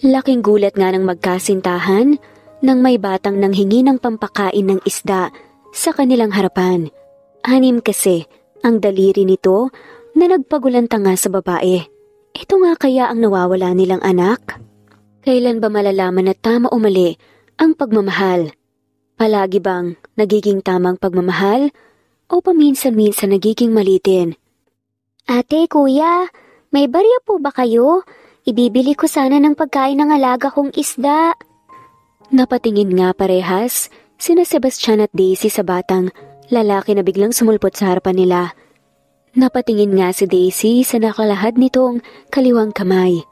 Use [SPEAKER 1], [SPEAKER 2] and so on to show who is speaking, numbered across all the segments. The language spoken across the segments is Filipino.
[SPEAKER 1] Laking gulat nga ng magkasintahan nang may batang nanghingi ng pampakain ng isda sa kanilang harapan. Anim kasi ang daliri nito na nagpagulanta nga sa babae. Ito nga kaya ang nawawala nilang anak? Kailan ba malalaman na tama o mali ang pagmamahal? Palagi bang nagiging tamang pagmamahal o paminsan-minsan nagiging malitin?
[SPEAKER 2] Ate, kuya, may barya po ba kayo? Ibibili ko sana ng pagkain ng alaga kong isda.
[SPEAKER 1] Napatingin nga parehas sina Sebastian at Daisy sa batang lalaki na biglang sumulpot sa harapan nila. Napatingin nga si Daisy sa nakalahad nitong kaliwang kamay.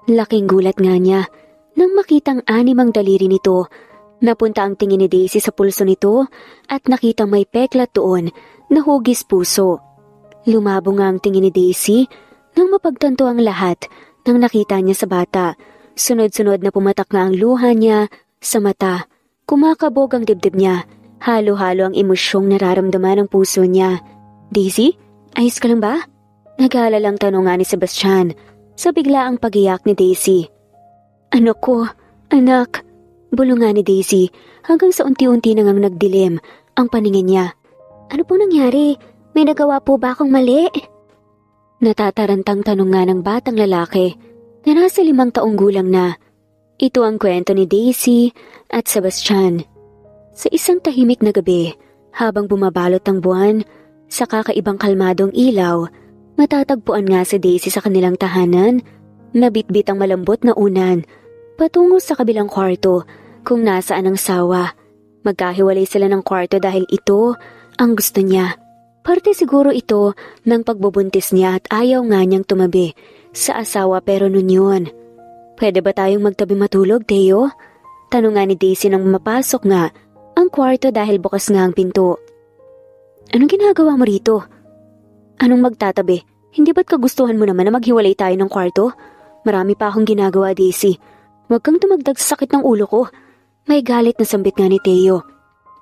[SPEAKER 1] Laking gulat nga niya nang makitang anim ang daliri nito. Napunta ang tingin ni Daisy sa pulso nito at nakitang may peklat doon na hugis puso. Lumabo nga ang tingin ni Daisy nang mapagtanto ang lahat nang nakita niya sa bata. Sunod-sunod na pumatak nga ang luha niya sa mata. Kumakabog ang dibdib niya. Halo-halo ang emosyong nararamdaman ng puso niya. Daisy, ayos ka lang ba? Nag-aalalang tanong nga ni Sebastian sa biglaang pag-iyak ni Daisy. Ano ko, anak? Bulong nga ni Daisy hanggang sa unti-unti nang nagdilim ang paningin niya.
[SPEAKER 2] Ano pong nangyari? May nagawa po ba akong mali?
[SPEAKER 1] Natatarantang tanong nga ng batang lalaki na nasa 5 taong gulang na. Ito ang kwento ni Daisy at Sebastian. Sa isang tahimik na gabi, habang bumabalot ang buwan, sa kakaibang kalmadong ilaw, matatagpuan nga si Daisy sa kanilang tahanan, nabitbit ang malambot na unan, patungo sa kabilang kwarto kung nasaan ang sawa. Magkahiwalay sila ng kwarto dahil ito ang gusto niya. Parte siguro ito ng pagbubuntis niya at ayaw nga niyang tumabi sa asawa pero nun yun. Pwede ba tayong magtabi matulog, Teo? Tanong nga ni Daisy nang mapasok nga ang kwarto dahil bukas nga ang pinto. Anong ginagawa mo rito? Anong magtatabi? Hindi ba't kagustuhan mo naman na maghiwalay tayo ng kwarto? Marami pa akong ginagawa, Daisy. Huwag kang tumagdag sa sakit ng ulo ko. May galit na sambit nga ni Teo.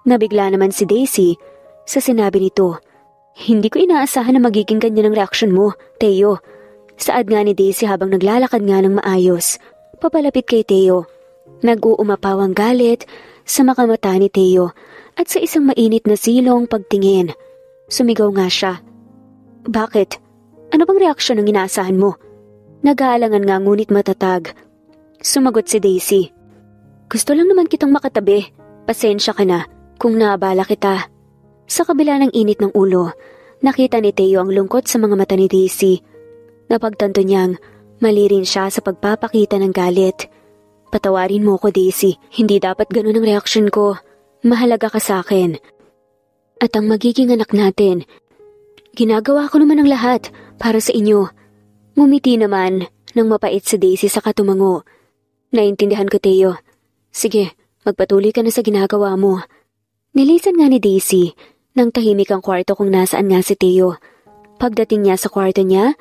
[SPEAKER 1] Nabigla naman si Daisy sa sinabi nito. Hindi ko inaasahan na magiging ganyan ang reaksyon mo, Teo. Saad nga ni Daisy habang naglalakad nga ng maayos. Papalapit kay Teo. Nag-uumapaw ang galit sa makamata ni Teo at sa isang mainit na silong pagtingin. Sumigaw nga siya. Bakit? Ano bang reaksyon ang inaasahan mo? Nag-aalangan nga ngunit matatag. Sumagot si Daisy. Gusto lang naman kitang makatabi. Pasensya ka na kung naabala kita. Sa kabila ng init ng ulo, nakita ni Teo ang lungkot sa mga mata ni Daisy. Napagtanto niyang mali rin siya sa pagpapakita ng galit. Patawarin mo ko, Daisy. Hindi dapat ganun ang reaksyon ko. Mahalaga ka sa akin. At ang magiging anak natin. Ginagawa ko naman ang lahat para sa inyo. Ngumiti naman ng mapait si Daisy sa katumango. Naintindihan ko, Teo. Sige, magpatuloy ka na sa ginagawa mo. Nilisan nga ni Daisy nang tahimik ang kwarto kung nasaan nga si Teo. Pagdating niya sa kwarto niya,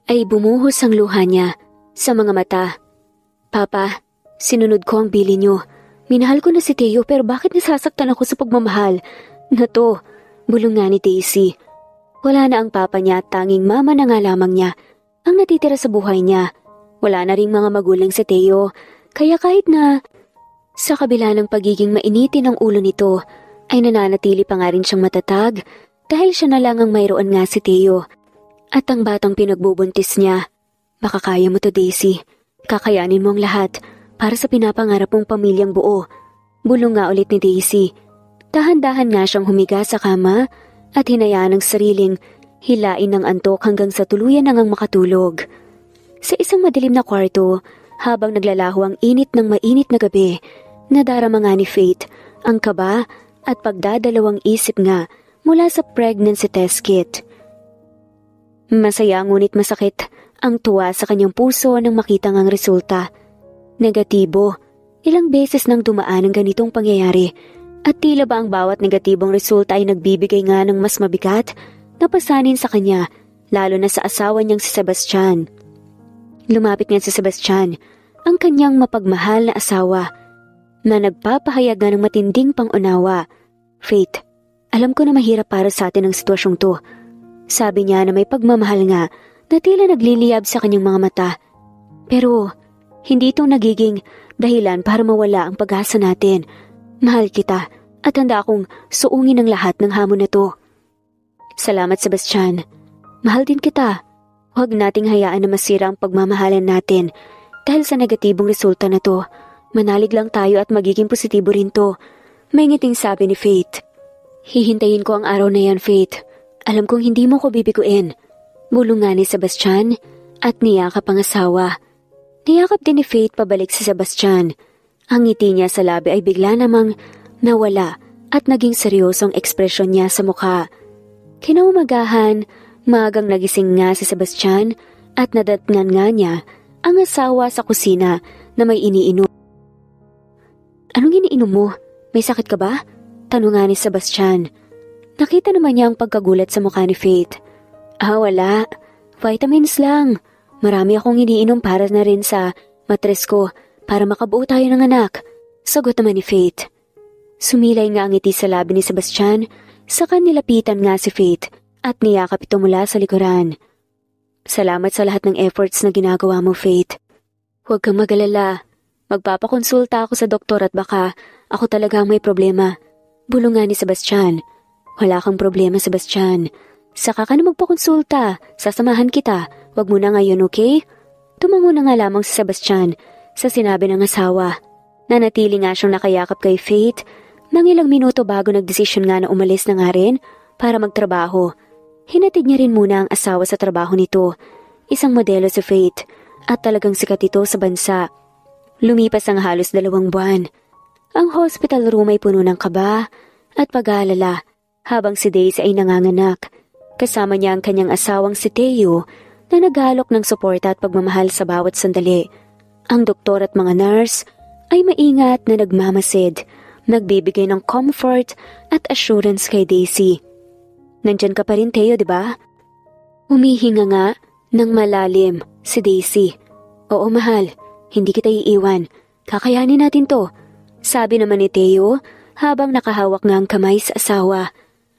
[SPEAKER 1] ay bumuhos ang luha niya sa mga mata. Papa, sinunod ko ang bili niyo. Minahal ko na si Teo pero bakit nasasaktan ako sa pagmamahal na to? Bulong nga ni Daisy. Wala na ang papa niya at tanging mama na nga lamang niya ang natitira sa buhay niya. Wala na ring mga magulang si Teo, kaya kahit na sa kabila ng pagiging mainitin ng ulo nito, ay nananatili pa nga rin siyang matatag dahil siya na lang ang mayroon nga si Teo. At ang batang pinagbubuntis niya. Baka kaya mo to, Daisy. Kakayanin mo ang lahat para sa pinapangarap mong pamilyang buo. Bulong nga ulit ni Daisy. Dahan-dahan nga siyang humiga sa kama at hinayaan ang sariling hilain ng antok hanggang sa tuluyan nang makatulog. Sa isang madilim na kwarto, habang naglalaho ang init ng mainit na gabi, nadarama nga ni Faith ang kaba at pagdadalawang isip nga mula sa pregnancy test kit. Masaya ngunit masakit ang tuwa sa kanyang puso nang makita ang resulta. Negatibo. Ilang beses nang dumaan ang ganitong pangyayari at tila ba ang bawat negatibong resulta ay nagbibigay nga ng mas mabigat na pasanin sa kanya, lalo na sa asawa niyang si Sebastian. Lumapit nga si Sebastian, ang kanyang mapagmahal na asawa, na nagpapahayag nga ng matinding pangunawa. Faith, alam ko na mahirap para sa atin ang sitwasyong to. Sabi niya na may pagmamahal nga na tila nagliliyab sa kanyang mga mata. Pero Hindi itong nagiging dahilan para mawala ang pag-asa natin. Mahal kita at handa akong suungin ang lahat ng hamon na to. Salamat, Sebastian. Mahal din kita. Huwag nating hayaan na masira ang pagmamahalan natin dahil sa negatibong resulta na to. Manalig lang tayo at magiging positibo rin to. May ngiting sabi ni Faith. Hihintayin ko ang araw na yan, Faith. Alam kong hindi mo ko bibiguin. Bulong nga ni Sebastian at niyakap ang asawa. Niyakap din ni Faith pabalik si Sebastian. Ang ngiti niya sa labi ay bigla namang nawala at naging seryosong ekspresyon niya sa mukha. Kinaumagahan, maagang nagising nga si Sebastian at nadatngan nga niya ang asawa sa kusina na may iniinom. Anong iniinom mo? May sakit ka ba? Tanong nga ni Sebastian. Nakita naman niya ang pagkagulat sa mukha ni Faith. Wala. Vitamins lang. Marami akong iniinom para na rin sa matres ko para makabuo tayo ng anak. Sagot naman ni Faith. Sumilay nga ang ngiti sa labi ni Sebastian, saka nilapitan nga si Faith at niyakap ito mula sa likuran. Salamat sa lahat ng efforts na ginagawa mo, Faith. Huwag kang mag-alala. Magpapakonsulta ako sa doktor at baka ako talaga may problema. Bulong nga ni Sebastian. Wala kang problema, Sebastian. Saka ka na magpakonsulta. Sasamahan kita. Wag mo na ngayon, okay? Tumango na nga lamang si Sebastian sa sinabi ng asawa. Nanatili nga siyang nakayakap kay Faith nang ilang minuto bago nagdesisyon nga na umalis na nga rin para magtrabaho. Hinatid niya rin muna ang asawa sa trabaho nito. Isang modelo si Faith at talagang sikat ito sa bansa. Lumipas ang halos 2 buwan. Ang hospital room ay puno ng kaba at pag-aalala habang si Daisy ay nanganganak. Kasama niya ang kanyang asawang si Teo na naghalok ng suporta at pagmamahal sa bawat sandali. Ang doktor at mga nurse ay maingat na nagmamasid, nagbibigay ng comfort at assurance kay Daisy. Nandyan ka pa rin, Teo, di ba? Humihinga nga ng malalim si Daisy. Oo, mahal. Hindi kita iiwan. Kakayanin natin to. Sabi naman ni Teo habang nakahawak nga ang kamay sa asawa.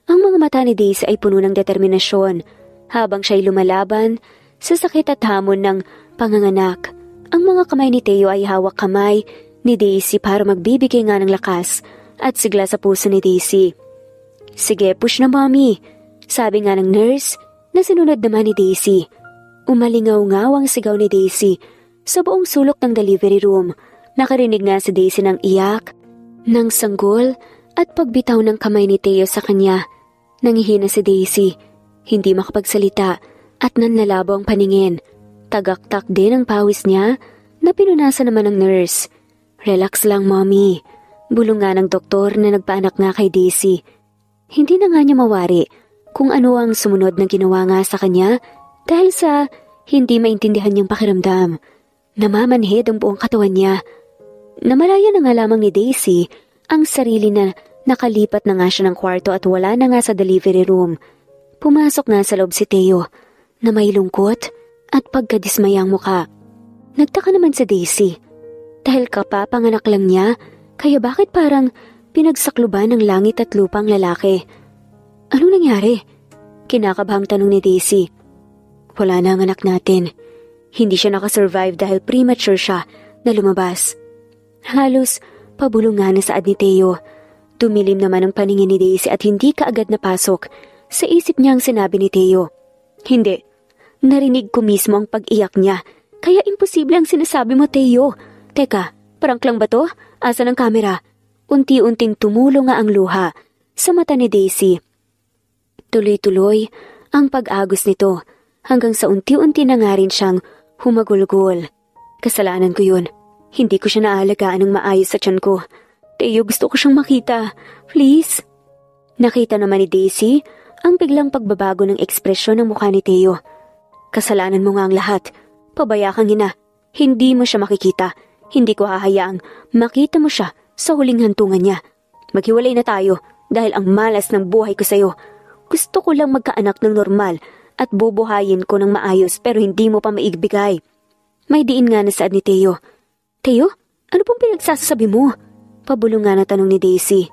[SPEAKER 1] Ang mga mata ni Daisy ay puno ng determinasyon habang siya'y lumalaban sa sakit at hamon ng panganganak. Ang mga kamay ni Teo ay hawak kamay ni Daisy para magbibigay nga ng lakas at sigla sa puso ni Daisy. Sige, push na, mommy. Sabi nga ng nurse na sinunod naman ni Daisy. Umalingaw-ngaw ang sigaw ni Daisy sa buong sulok ng delivery room. Nakarinig nga si Daisy ng iyak, ng sanggol at pagbitaw ng kamay ni Teo sa kanya. Nangihina si Daisy, hindi makapagsalita at nanlalabo ang paningin. Tagaktak din ang pawis niya na pinunasan naman ng nurse. Relax lang, mommy. Bulong nga ng doktor na nagpaanak nga kay Daisy. Hindi na nga niya mawari kung ano ang sumunod na ginawa nga sa kanya dahil sa hindi maintindihan niyang pakiramdam. Namamanhid ang buong katawan niya. Namalaya na nga lamang ni Daisy ang sarili na nakalipat na nga siya ng kwarto at wala na nga sa delivery room. Pumasok nga sa loob si Teo na may lungkot at pagkadismayang muka. Nagtaka naman si Daisy dahil kapapanganak lang niya kaya bakit parang pinagsakluban ng langit at lupa ang lalaki. Anong nangyari? Kinakabahang tanong ni Daisy. Wala na ang anak natin. Hindi siya nakasurvive dahil premature siya na lumabas. Halos pabulong nga na saad ni Teo. Dumilim naman ang paningin ni Daisy at hindi kaagad napasok sa isip niya ang sinabi ni Teo. Hindi. Narinig ko mismo ang pag-iyak niya. Kaya imposible ang sinasabi mo, Teo. Teka, prank lang ba to? Asan ang kamera? Unti-unting tumulo nga ang luha sa mata ni Daisy. Tuloy-tuloy ang pag-agos nito hanggang sa unti-unti na nga rin siyang humagulgol. Kasalanan ko yun. Hindi ko siya naalagaan ng maayos sa tiyan ko. Teo, gusto ko siyang makita. Please. Nakita naman ni Daisy ang biglang pagbabago ng ekspresyon ng mukha ni Teo. Kasalanan mo nga ang lahat. Pabaya kang ina. Hindi mo siya makikita. Hindi ko hahayaang makita mo siya sa huling hantungan niya. Maghiwalay na tayo dahil ang malas ng buhay ko sa'yo. Gusto ko lang magkaanak ng normal at bubuhayin ko ng maayos pero hindi mo pa maigbigay. May diin nga na saad ni Teo. Teo, ano pong pinagsasabi mo? Pabulong nga na tanong ni Daisy.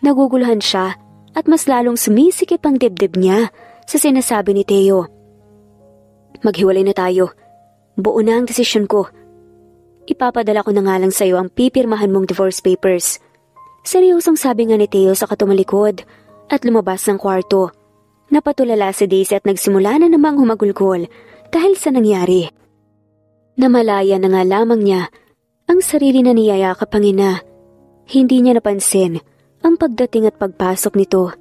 [SPEAKER 1] Naguguluhan siya at mas lalong sumisikip ang dibdib niya sa sinasabi ni Teo. Maghiwalay na tayo. Buo na ang desisyon ko. Ipapadala ko na nga lang sa'yo ang pipirmahan mong divorce papers. Seryosong sabi nga ni Theo sa katumalikod at lumabas ng kwarto. Napatulala si Daisy at nagsimula na namang humagulgol dahil sa nangyari. Namalaya na nga lamang niya ang sarili na niyayakap ang ina. Hindi niya napansin ang pagdating at pagpasok nito.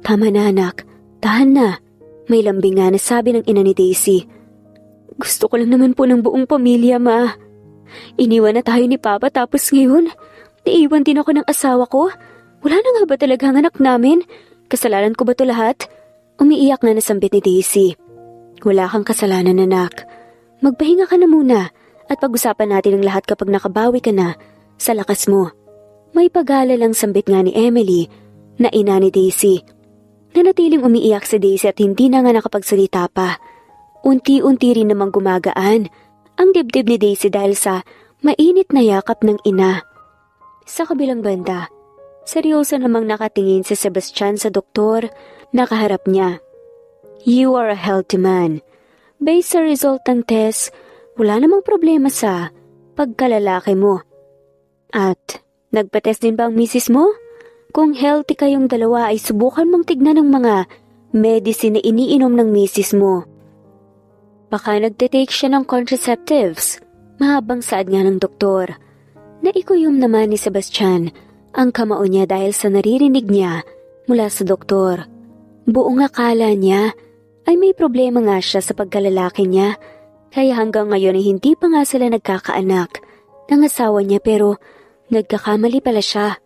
[SPEAKER 1] Tama na anak, tahan na. May lambing nga na sabi ng ina ni Daisy. Gusto ko lang naman po ng buong pamilya, ma. Iniwan na tayo ni Papa tapos ngayon, naiwan din ako ng asawa ko. Wala na nga ba talagang anak namin? Kasalanan ko ba to lahat? Umiiyak na nasambit ni Daisy. Wala kang kasalanan, anak. Magpahinga ka na muna at pag-usapan natin ang lahat kapag nakabawi ka na sa lakas mo. May pag-aalalang sambit nga ni Emily na ina ni Daisy. Nanatiling umiiyak si Daisy at hindi na nga nakapagsalita pa. Unti-unti rin namang gumagaan ang dibdib ni Daisy dahil sa mainit na yakap ng ina. Sa kabilang banda, seryoso namang nakatingin si Sebastian sa doktor na kaharap niya. You are a healthy man. Based sa result ng test, wala namang problema sa pagkalalaki mo. At nagpa-test din ba ang misis mo? Kung healthy kayong dalawa ay subukan mong tignan ng mga medicine na iniinom ng misis mo. Baka nagtitake siya ng contraceptives, mahabang saad nga ng doktor. Naikuyom naman ni Sebastian ang kamao niya dahil sa naririnig niya mula sa doktor. Buong akala niya ay may problema nga siya sa pagkalalaki niya, kaya hanggang ngayon ay hindi pa nga sila nagkakaanak ng asawa niya pero nagkakamali pala siya.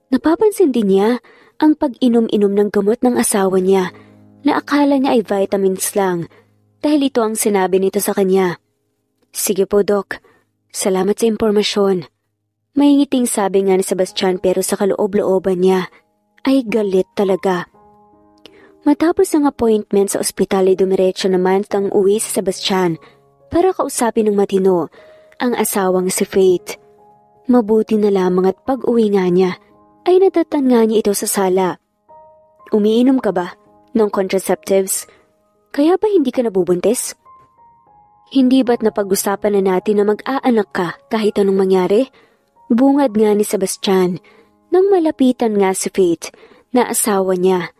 [SPEAKER 1] Napapansin din niya ang pag-inom-inom ng gamot ng asawa niya na akala niya ay vitamins lang. Dahil ito ang sinabi nito sa kanya. Sige po, Doc. Salamat sa impormasyon. May ngiting sabi nga ni Sebastian pero sa kaloob-looban niya ay galit talaga. Matapos ang appointment sa ospital ay dumiretso naman ang uwi si Sebastian para kausapin ng matino ang asawang si Faith. Mabuti na lamang at pag-uwi nga niya ay natatan nga niya ito sa sala. Umiinom ka ba ng contraceptives? Kaya ba hindi ka nabubuntis? Hindi ba't napag-usapan na natin na mag-aanak ka kahit anong mangyari? Bungad nga ni Sebastian nang malapitan nga si Faith na asawa niya.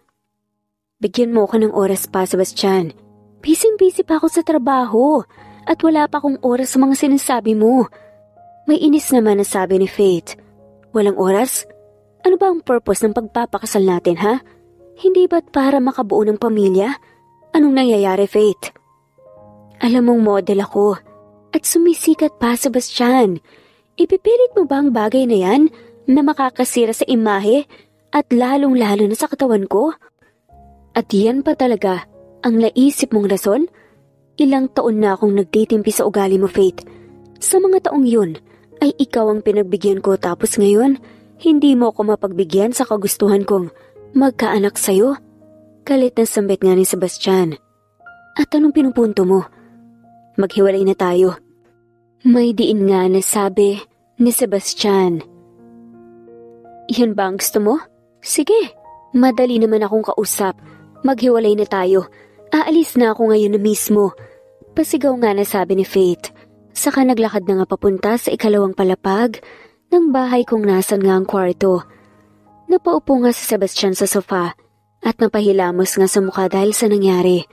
[SPEAKER 1] Bigyan mo ko ng oras pa, Sebastian. Busy-busy pa ako sa trabaho at wala pa akong oras sa mga sinasabi mo. May inis naman na sabi ni Faith. Walang oras? Ano ba ang purpose ng pagpapakasal natin, ha? Hindi ba't para makabuo ng pamilya? Anong nangyayari, Faith? Alam mong model ako at sumisikat pa, Sebastian. Ipipilit mo ba ang bagay na yan na makakasira sa imahe at lalong-lalo na sa katawan ko? At yan pa talaga ang naisip mong rason? Ilang taon na akong nagtitimpi sa ugali mo, Faith. Sa mga taong yun ay ikaw ang pinagbigyan ko tapos ngayon hindi mo ako mapagbigyan sa kagustuhan kong magkaanak sa'yo? Galit na sambit nga ni Sebastian. At anong pinupunto mo? Maghiwalay na tayo. May diin nga na sabi ni Sebastian. Yan ba ang gusto mo? Sige, madali naman akong kausap. Maghiwalay na tayo. Aalis na ako ngayon na mismo. Pasigaw nga na sabi ni Faith. Saka naglakad na nga papunta sa ikalawang palapag ng bahay kung nasan nga ang kwarto. Napaupo nga si Sebastian sa sofa at napahilamos nga sa mukha dahil sa nangyari.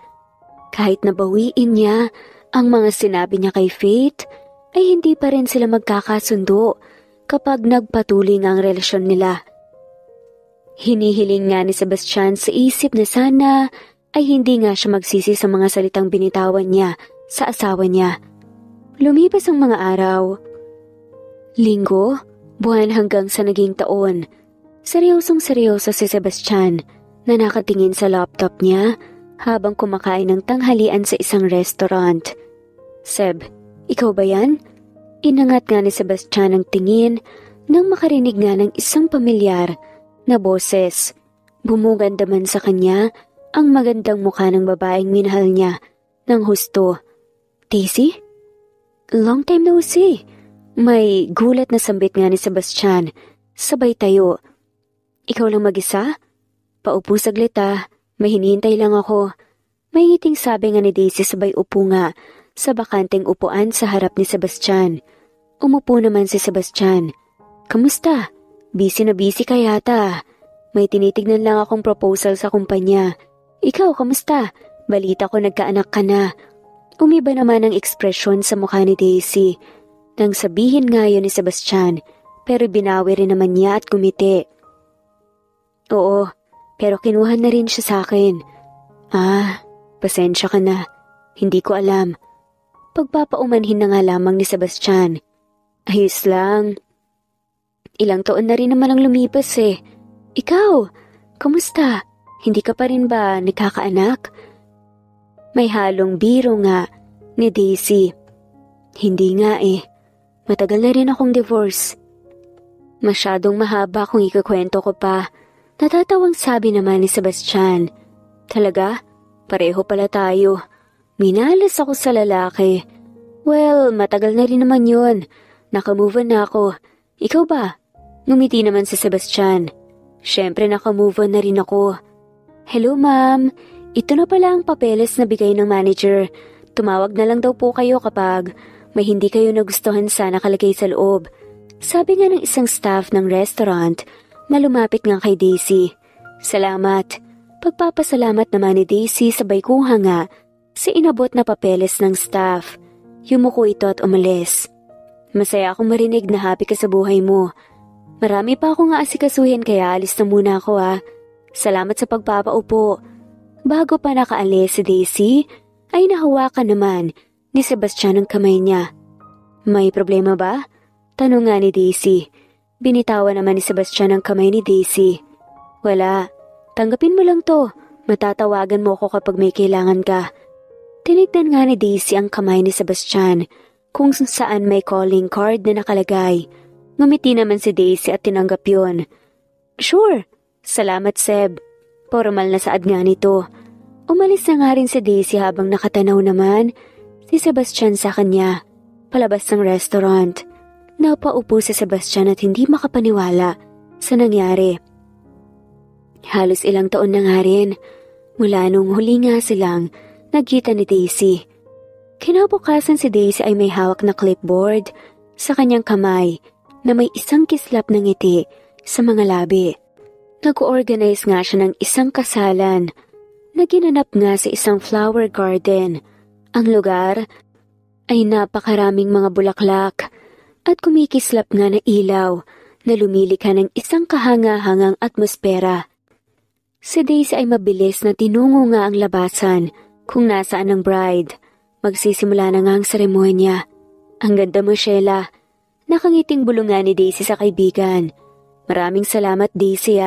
[SPEAKER 1] Kahit nabawiin niya ang mga sinabi niya kay Faith, ay hindi pa rin sila magkakasundo kapag nagpatuloy nga ang relasyon nila. Hinihiling nga ni Sebastian sa isip na sana ay hindi nga siya magsisi sa mga salitang binitawan niya sa asawa niya. Lumipas ang mga araw. Linggo, buwan hanggang sa naging taon. Seryosong-seryoso si Sebastian na nakatingin sa laptop niya habang kumakain ng tanghalian sa isang restaurant. Seb, ikaw ba yan? Inangat nga ni Sebastian ang tingin nang makarinig nga ng isang pamilyar na boses. Bumugad naman sa kanya ang magandang mukha ng babaeng minahal niya ng husto. Daisy? Long time no see. May gulat na sambit nga ni Sebastian. Sabay tayo. Ikaw lang mag-isa? Paupo saglit may hinihintay lang ako. May sabi nga ni Daisy sabay upo nga sa bakanteng upuan sa harap ni Sebastian. Umupo naman si Sebastian. Kamusta? Busy na busy ka yata. May tinitignan lang akong proposal sa kumpanya. Ikaw, kamusta? Balita ko nagkaanak ka na. Umiba naman ang ekspresyon sa mukha ni Daisy. Nang sabihin nga yun ni Sebastian, pero binawi rin naman niya at gumiti. Oo, pero kinuha na rin siya sa akin. Pasensya ka na. Hindi ko alam. Pagpapaumanhin na nga lamang ni Sebastian. Ayos lang. Ilang taon na rin naman ang lumipas eh. Ikaw, kamusta? Hindi ka pa rin ba nakakaanak? May halong biro nga ni Daisy. Hindi nga eh. Matagal na rin akong divorce. Masyadong mahaba kung ikakwento ko pa. Natatawang sabi naman ni Sebastian. Talaga? Pareho pala tayo. Minalas ako sa lalaki. Well, matagal na rin naman yun. Nakamove on na ako. Ikaw ba? Ngumiti naman si Sebastian. Siyempre nakamove on na rin ako. Hello ma'am, ito na pala ang papeles na bigay ng manager. Tumawag na lang daw po kayo kapag may hindi kayo nagustuhan sa nakalagay sa loob. Sabi nga ng isang staff ng restaurant na lumapit nga kay Daisy. Salamat. Pagpapasalamat naman ni Daisy sabay kuha nga sa inabot na papeles ng staff. Yumuko ito at umalis. Masaya akong marinig na happy ka sa buhay mo. Marami pa akong aasikasuhin kaya alis na muna ako Salamat sa pagpapaupo. Bago pa nakaalis si Daisy, ay nahawakan naman ni Sebastian ang kamay niya. May problema ba? Tanong nga ni Daisy. Binitawan naman ni Sebastian ang kamay ni Daisy. Wala. Tanggapin mo lang to. Matatawagan mo ako kapag may kailangan ka. Tinignan nga ni Daisy ang kamay ni Sebastian kung saan may calling card na nakalagay. Ngumiti naman si Daisy at tinanggap yun. Sure. Salamat Seb. Formal na saad nga nito. Umalis na nga rin si Daisy habang nakatanaw naman si Sebastian sa kanya. Palabas ng restaurant. Napaupo si Sebastian at hindi makapaniwala sa nangyari. Halos ilang taon na nga rin mula nung huli nga silang nagkita ni Daisy. Kinabukasan si Daisy ay may hawak na clipboard sa kanyang kamay na may isang kislap ng ngiti sa mga labi. Nag-organize nga siya ng isang kasalan na ginanap nga sa isang flower garden. Ang lugar ay napakaraming mga bulaklak at kumikislap nga na ilaw na lumilikha ng isang kahanga-hangang atmosfera. Si Daisy ay mabilis na tinungo nga ang labasan kung nasaan ang bride. Magsisimula na nga ang seremonya. Ang ganda mo, Sheila. Nakangiting bulungan ni Daisy sa kaibigan. Maraming salamat, Daisy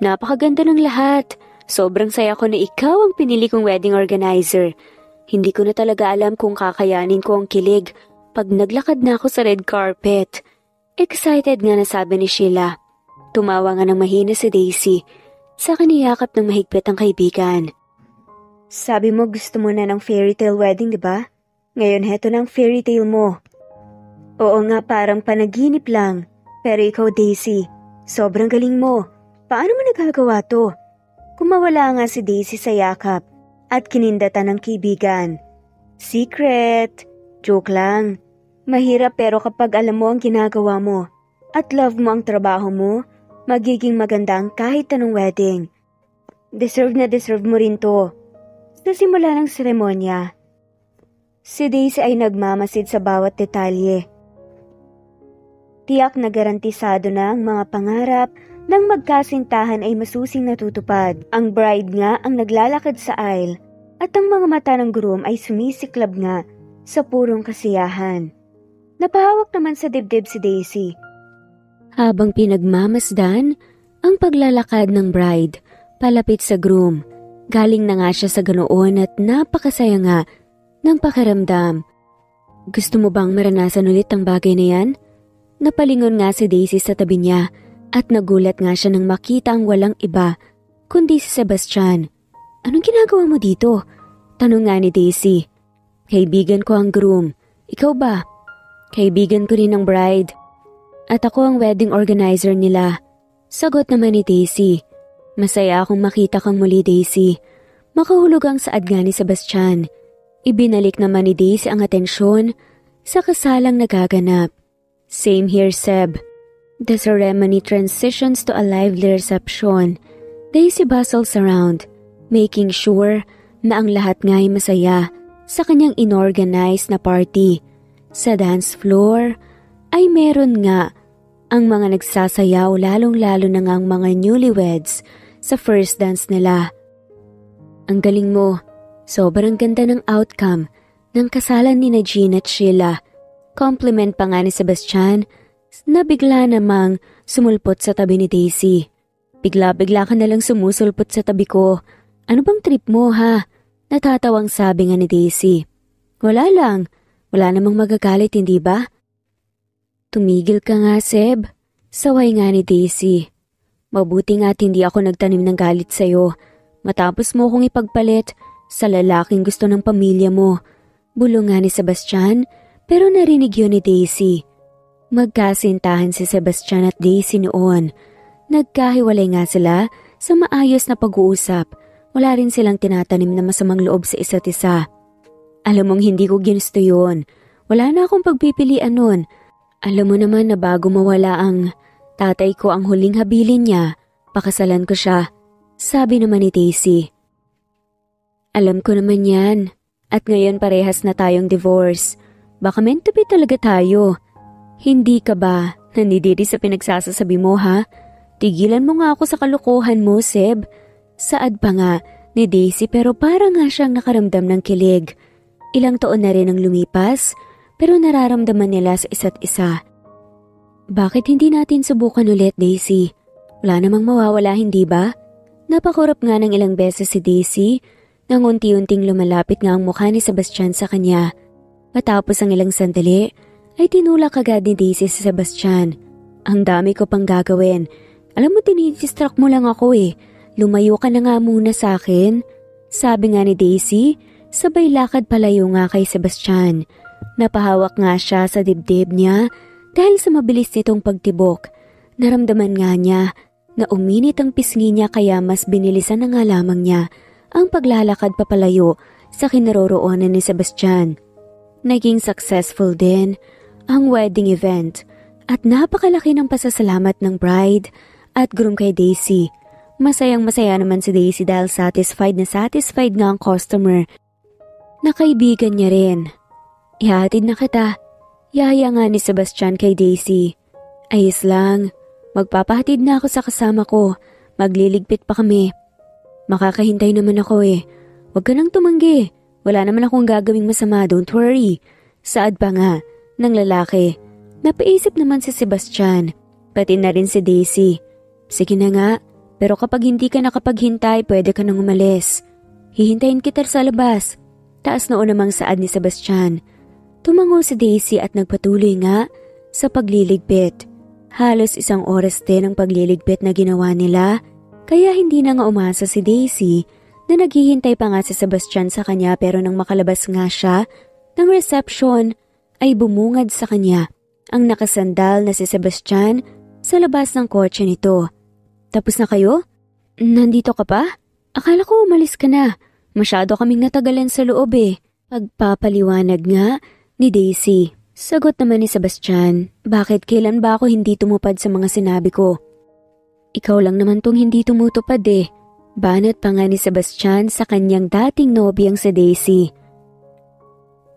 [SPEAKER 1] Napakaganda ng lahat. Sobrang saya ko na ikaw ang pinili kong wedding organizer. Hindi ko na talaga alam kung kakayanin ko ang kilig pag naglakad na ako sa red carpet. Excited nga na sabi ni Sheila. Tumawa nga ng mahina si Daisy. Sa kaniyakap ng mahigpit ang kaibigan. Sabi mo gusto mo na ng fairy tale wedding, di ba? Ngayon heto na ang fairy tale mo. Oo nga, parang panaginip lang. Pero ikaw, Daisy, sobrang galing mo. Paano mo nagagawa to? Kumawala nga si Daisy sa yakap at kinindatan ng kaibigan. Secret! Joke lang. Mahirap pero kapag alam mo ang ginagawa mo at love mo ang trabaho mo, magiging maganda ang kahit anong wedding. Deserve na deserve mo rin to. Sa simula ng seremonya, si Daisy ay nagmamasid sa bawat detalye. Tiyak na garantisado na ang mga pangarap ng magkasintahan ay masusing natutupad. Ang bride nga ang naglalakad sa aisle at ang mga mata ng groom ay sumisiklab nga sa purong kasiyahan. Napahawak naman sa dibdib si Daisy. Habang pinagmamasdan ang paglalakad ng bride palapit sa groom, galing na nga siya sa ganoon at napakasaya nga ng pakiramdam. Gusto mo bang maranasan ulit ang bagay na yan? Napalingon nga si Daisy sa tabi niya at nagulat nga siya nang makita ang walang iba kundi si Sebastian. Anong ginagawa mo dito? Tanong nga ni Daisy. Kaibigan ko ang groom. Ikaw ba? Kaibigan ko rin ang bride. At ako ang wedding organizer nila. Sagot naman ni Daisy. Masaya akong makita kang muli, Daisy. Makahulog ang saad nga ni Sebastian. Ibinalik naman ni Daisy ang atensyon sa kasalang nagaganap. Same here, Seb. The ceremony transitions to a lively reception. Daisy bustles around, making sure na ang lahat nga ay masaya sa kanyang inorganize na party. Sa dance floor ay meron nga ang mga nagsasayaw, lalong-lalo na nga ang mga newlyweds sa first dance nila. Ang galing mo. Sobrang ganda ng outcome ng kasalan ni Jean at Sheila. Compliment pa nga ni Sebastian na bigla namang sumulpot sa tabi ni Daisy. Bigla-bigla ka nalang sumusulpot sa tabi ko. Ano bang trip mo ha? Natatawang sabi nga ni Daisy. Wala lang. Wala namang magagalit, hindi ba? Tumigil ka nga, Seb. Saway nga ni Daisy. Mabuti nga't hindi ako nagtanim ng galit sa'yo. Matapos mo kong ipagpalit sa lalaking gusto ng pamilya mo. Bulong nga ni Sebastian, pero narinig yun ni Daisy. Magkasintahan si Sebastian at Daisy noon. Nagkahiwalay nga sila sa maayos na pag-uusap. Wala rin silang tinatanim na masamang loob sa isa't isa. Alam mong hindi ko ginusto yun. Wala na akong pagpipilian nun. Alam mo naman na bago mawala ang tatay ko ang huling habilin niya, pakasalan ko siya. Sabi naman ni Daisy. Alam ko naman yan. At ngayon parehas na tayong divorce. Baka meant to be talaga tayo. Hindi ka ba nandidiri sa pinagsasasabi mo ha? Tigilan mo nga ako sa kalokohan mo, Seb. Saad pa nga ni Daisy pero parang nga siyang nakaramdam ng kilig. Ilang taon na rin ang lumipas pero nararamdaman nila sa isa't isa. Bakit hindi natin subukan ulit, Daisy? Wala namang mawawala, hindi ba? Napakurap nga ng ilang beses si Daisy nang unti-unting lumalapit nga ang mukha ni Sebastian sa kanya. Matapos ang ilang sandali, ay tinulak agad ni Daisy si Sebastian. Ang dami ko pang gagawin. Alam mo, dinidistract mo lang ako eh. Lumayo ka na nga muna sa akin. Sabi nga ni Daisy, sabay lakad palayo nga kay Sebastian. Napahawak nga siya sa dibdib niya dahil sa mabilis nitong pagtibok. Naramdaman nga niya na uminit ang pisngi niya kaya mas binilisan na nga lamang niya ang paglalakad papalayo sa kinaroroonan ni Sebastian. Naging successful din ang wedding event at napakalaki ng pasasalamat ng bride at groom kay Daisy. Masayang-masaya naman si Daisy dahil satisfied nga ang customer na kaibigan niya rin. Ihatid na kita. Yaya nga ni Sebastian kay Daisy. Ayos lang. Magpapahatid na ako sa kasama ko. Magliligpit pa kami. Makakahintay naman ako eh. Huwag ka nang tumanggi. Wala naman akong gagawing masama, don't worry. Saad pa nga ng lalaki. Napaisip naman si Sebastian. Pati na rin si Daisy. Sige na nga, pero kapag hindi ka nakapaghintay, pwede ka nang umalis. Hihintayin kita sa labas. Taas noon namang saad ni Sebastian. Tumango si Daisy at nagpatuloy nga sa pagliligpit. Halos 1 oras din ang pagliligpit na ginawa nila. Kaya hindi na nga umasa si Daisy na naghihintay pa nga si Sebastian sa kanya pero nang makalabas nga siya ng reception ay bumungad sa kanya ang nakasandal na si Sebastian sa labas ng kotse nito. Tapos na kayo? Nandito ka pa? Akala ko umalis ka na. Masyado kaming natagalan sa loob eh. Pagpapaliwanag nga ni Daisy. Sagot naman ni Sebastian, bakit kailan ba ako hindi tumupad sa mga sinabi ko? Ikaw lang naman tong hindi tumutupad eh. Banat pa nga ni Sebastian sa kanyang dating nobyang si Daisy.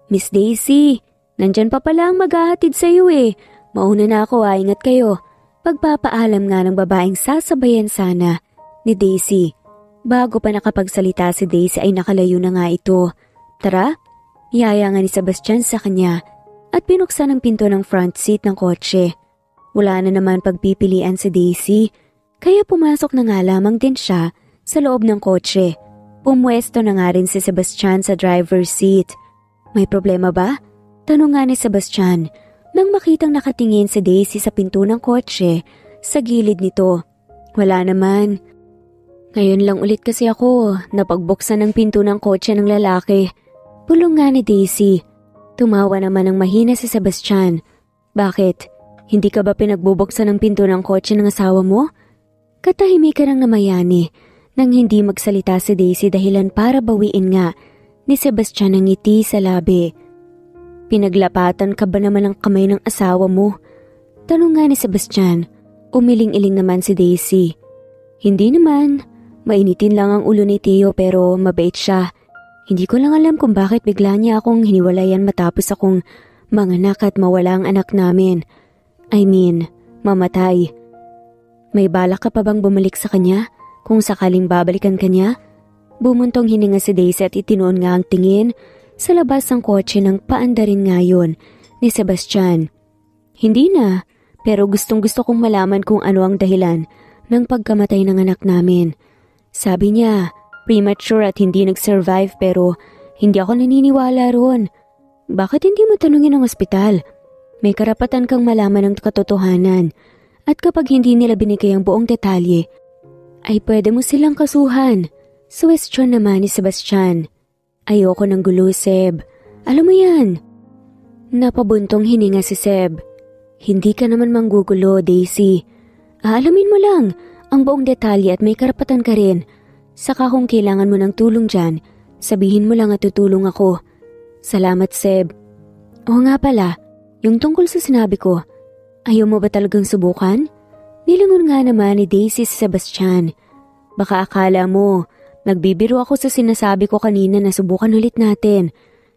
[SPEAKER 1] Miss Daisy, nandyan pa pala ang maghahatid sa iyo eh. Mauna na ako, ingat kayo. Pagpapaalam nga ng babaeng sasabayan sana ni Daisy. Bago pa nakapagsalita si Daisy ay nakalayo na nga ito. Tara, iyaya nga ni Sebastian sa kanya at pinuksan ang pinto ng front seat ng kotse. Wala na naman pagpipilian si Daisy. Kaya pumasok na nga lamang din siya sa loob ng kotse. Pumwesto na nga rin si Sebastian sa driver's seat. May problema ba? Tanong nga ni Sebastian nang makitang nakatingin si Daisy sa pinto ng kotse sa gilid nito. Wala naman. Ngayon lang ulit kasi ako napagbuksan ng pinto ng kotse ng lalaki. Bulong nga ni Daisy. Tumawa naman ng mahina si Sebastian. Bakit? Hindi ka ba pinagbubuksan ng pinto ng kotse ng asawa mo? Katahimikan ang namayani nang hindi magsalita si Daisy dahilan para bawiin nga ni Sebastian ang ngiti sa labi. Pinaglapatan ka ba naman ng kamay ng asawa mo? Tanong nga ni Sebastian. Umiling-iling naman si Daisy. Hindi naman. Mainitin lang ang ulo ni Teo pero mabait siya. Hindi ko lang alam kung bakit bigla niya akong hiniwalayan matapos akong manganak at mawala ang anak namin. I mean, mamatay. May balak ka pa bang bumalik sa kanya? Kung sakaling babalikan ka niya? Bumuntong hininga si Daisy at itinoon nga ang tingin sa labas ng kotse ng paandarin ngayon ni Sebastian. Hindi na, pero gustong-gusto kong malaman kung ano ang dahilan ng pagkamatay ng anak namin. Sabi niya, premature at hindi nag-survive pero hindi ako naniniwala roon. Bakit hindi mo tanungin ang ospital? May karapatan kang malaman ng katotohanan at kapag hindi nila binigay ang buong detalye, ay pwede mo silang kasuhan. Suwestyon naman ni Sebastian. Ayoko ng gulo, Seb. Alam mo yan. Napabuntong hininga si Seb. Hindi ka naman manggugulo, Daisy. Aalamin mo lang ang buong detalye at may karapatan ka rin. Saka kung kailangan mo ng tulong dyan, sabihin mo lang at tutulong ako. Salamat, Seb. Oo nga pala, yung tungkol sa sinabi ko, ayaw mo ba talagang subukan? Nilingon nga naman ni Daisy si Sebastian. Baka akala mo, nagbibiro ako sa sinasabi ko kanina na subukan ulit natin.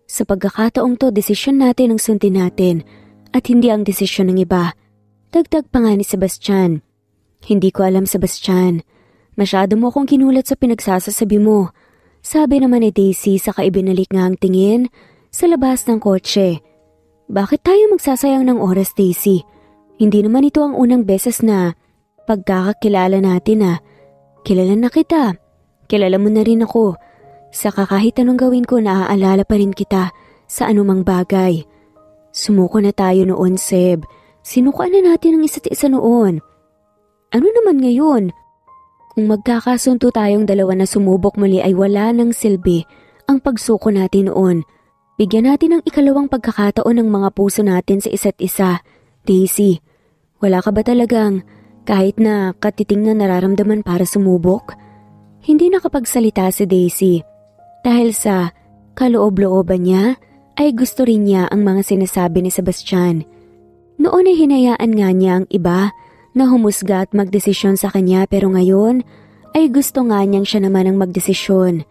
[SPEAKER 1] Sa pagkakataong to, desisyon natin ang sundin natin at hindi ang desisyon ng iba. Dagdag pa nga ni Sebastian. Hindi ko alam, Sebastian. Masyado mo akong kinulat sa pinagsasasabi mo. Sabi naman ni Daisy saka ibinalik nga ang tingin sa labas ng kotse. Bakit tayo magsasayang ng oras, Daisy? Hindi naman ito ang unang beses na pagkakakilala natin. Kilala na kita. Kilala mo na rin ako. Saka kahit anong gawin ko, naaalala pa rin kita sa anumang bagay. Sumuko na tayo noon, Seb. Sinukaan na natin ang isa't isa noon. Ano naman ngayon? Kung magkakasunto tayong dalawa na sumubok muli ay wala ng silbi ang pagsuko natin noon. Bigyan natin ng ikalawang pagkakataon ng mga puso natin sa isa't isa. Daisy, wala ka ba talagang kahit na katiting na nararamdaman para sumubok? Hindi nakapagsalita si Daisy. Dahil sa kaloob-looban niya ay gusto rin niya ang mga sinasabi ni Sebastian. Noon ay hinayaan nga niya ang iba na humusga at magdesisyon sa kanya pero ngayon ay gusto nga niyang siya naman ang magdesisyon.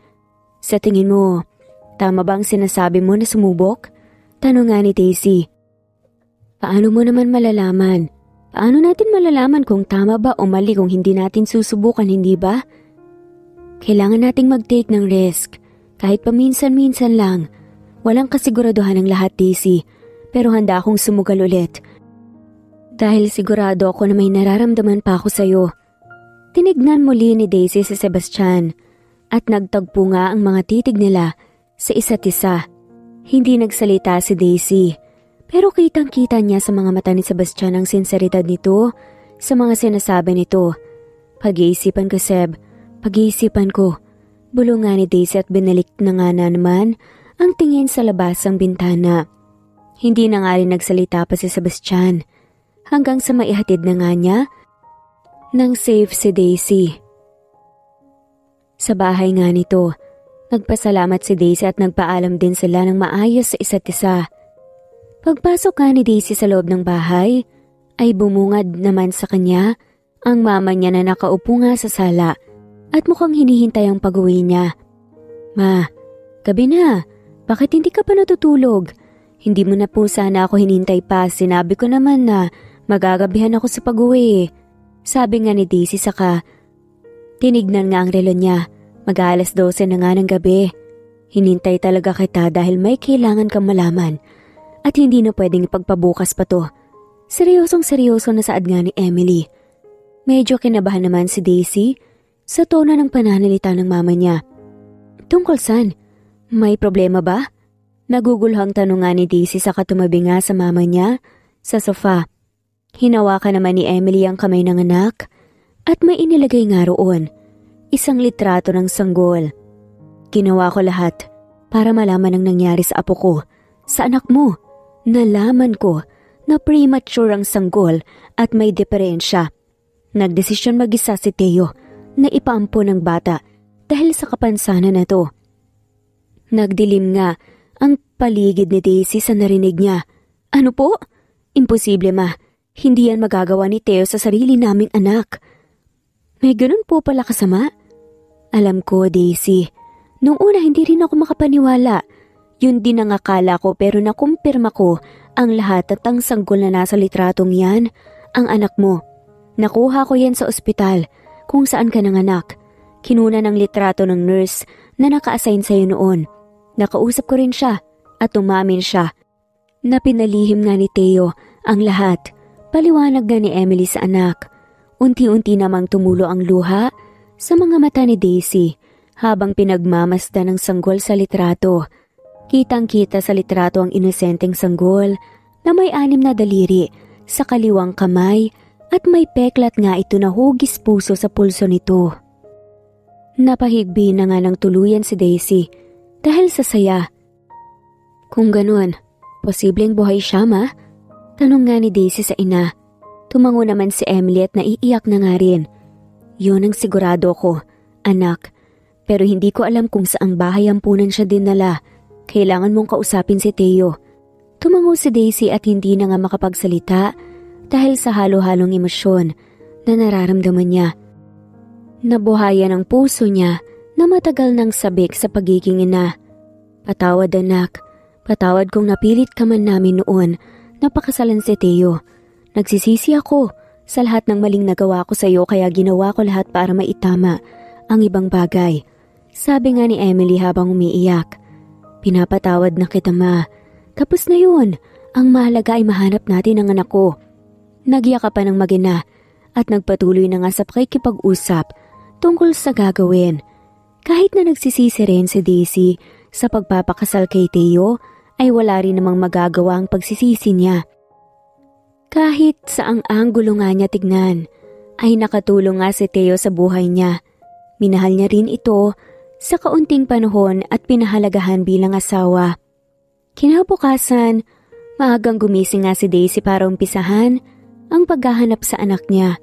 [SPEAKER 1] Sa tingin mo, tama ba ang sinasabi mo na sumubok? Tanong nga ni Daisy. Paano mo naman malalaman? Paano natin malalaman kung tama ba o mali kung hindi natin susubukan, hindi ba? Kailangan nating mag-take ng risk. Kahit paminsan-minsan lang. Walang kasiguraduhan ng lahat, Daisy. Pero handa akong sumugal ulit. Dahil sigurado ako na may nararamdaman pa ako sa'yo. Tinignan muli ni Daisy si Sebastian at nagtagpo nga ang mga titig nila sa isa't isa. Hindi nagsalita si Daisy pero kitang-kita niya sa mga mata ni Sebastian ang sinseridad nito sa mga sinasabi nito. Pag-iisipan ko, Seb. Pag-iisipan ko. Bulong nga ni Daisy at binalik na nga naman ang tingin sa labas ng bintana. Hindi na nga rin nagsalita pa si Sebastian. Hanggang sa maihatid na nga niya nang safe si Daisy. Sa bahay nga nito, nagpasalamat si Daisy at nagpaalam din sila ng maayos sa isa't isa. Pagpasok nga ni Daisy sa loob ng bahay, ay bumungad naman sa kanya ang mama niya na nakaupo nga sa sala at mukhang hinihintay ang pag-uwi niya. Ma, gabi na. Bakit hindi ka pa natutulog? Hindi mo na po sana ako hinintay pa. Sinabi ko naman na magagabihan ako sa pag-uwi. Sabi nga ni Daisy saka tinignan nga ang relo niya. Mag-aalas 12 na nga ng gabi. Hinintay talaga kita dahil may kailangan kang malaman. At hindi na pwedeng ipagpabukas pa to. Seryosong-seryoso na saad nga ni Emily. Medyo kinabahan naman si Daisy sa tono ng pananalita ng mama niya. Tungkol saan? May problema ba? Nagugulhang tanong nga ni Daisy saka tumabi nga sa mama niya sa sofa. Hinawakan naman ni Emily ang kamay ng anak at may inilagay nga roon. Isang litrato ng sanggol. Ginawa ko lahat para malaman ang nangyari sa apo ko, sa anak mo. Nalaman ko na premature ang sanggol at may diferensya. Nagdesisyon mag-isa si Teo na ipaampo ng bata dahil sa kapansanan na to. Nagdilim nga ang paligid ni Daisy sa narinig niya. Ano po? Imposible, ma. Hindi yan magagawa ni Teo sa sarili naming anak. May ganun po pala kasama? Alam ko, Daisy. Nung una hindi rin ako makapaniwala. Yun din ang akala ko pero nakumpirma ko ang lahat at ang sanggol na nasa litratong yan, ang anak mo. Nakuha ko yan sa ospital kung saan ka nanganak. Kinuna ng litrato ng nurse na naka-assign sa'yo noon. Nakausap ko rin siya at umamin siya na pinalihim nga ni Teo ang lahat. Paliwanag nga ni Emily sa anak. Unti-unti namang tumulo ang luha sa mga mata ni Daisy habang pinagmamasdan ng sanggol sa litrato. Kitang-kita sa litrato ang inosenteng sanggol na may 6 na daliri sa kaliwang kamay at may peklat nga ito na hugis puso sa pulso nito. Napahigbi na nga ng tuluyan si Daisy dahil sa saya. Kung ganun, posibleng buhay siya, ma? Tanong nga ni Daisy sa ina. Tumango naman si Emily at naiiyak na nga rin. Yun ang sigurado ko, anak. Pero hindi ko alam kung saang bahay ampunan siya dinala. Kailangan mong kausapin si Teo. Tumango si Daisy at hindi na nga makapagsalita dahil sa halo-halong emosyon na nararamdaman niya. Nabuhayan ang puso niya na matagal nang sabik sa pagiging ina. Patawad, anak. Patawad kung napilit ka man namin noon na pakasalan si Teo. Nagsisisi ako sa lahat ng maling nagawa ko sa iyo kaya ginawa ko lahat para maitama ang ibang bagay. Sabi nga ni Emily habang umiiyak. Pinapatawad na kita, ma. Tapos na yun. Ang mahalaga ay mahanap natin ang anak ko. Nagyakapan ng mag-ina at nagpatuloy na nga sa pakikipag-usap tungkol sa gagawin. Kahit na nagsisisi rin si Daisy sa pagpapakasal kay Teo, ay wala rin namang magagawa ang pagsisisi niya. Kahit saang anggulo nga niya tignan, ay nakatulong nga si Teo sa buhay niya. Minahal niya rin ito sa kaunting panahon at pinahalagahan bilang asawa. Kinabukasan, maagang gumising nga si Daisy para umpisahan ang paghahanap sa anak niya.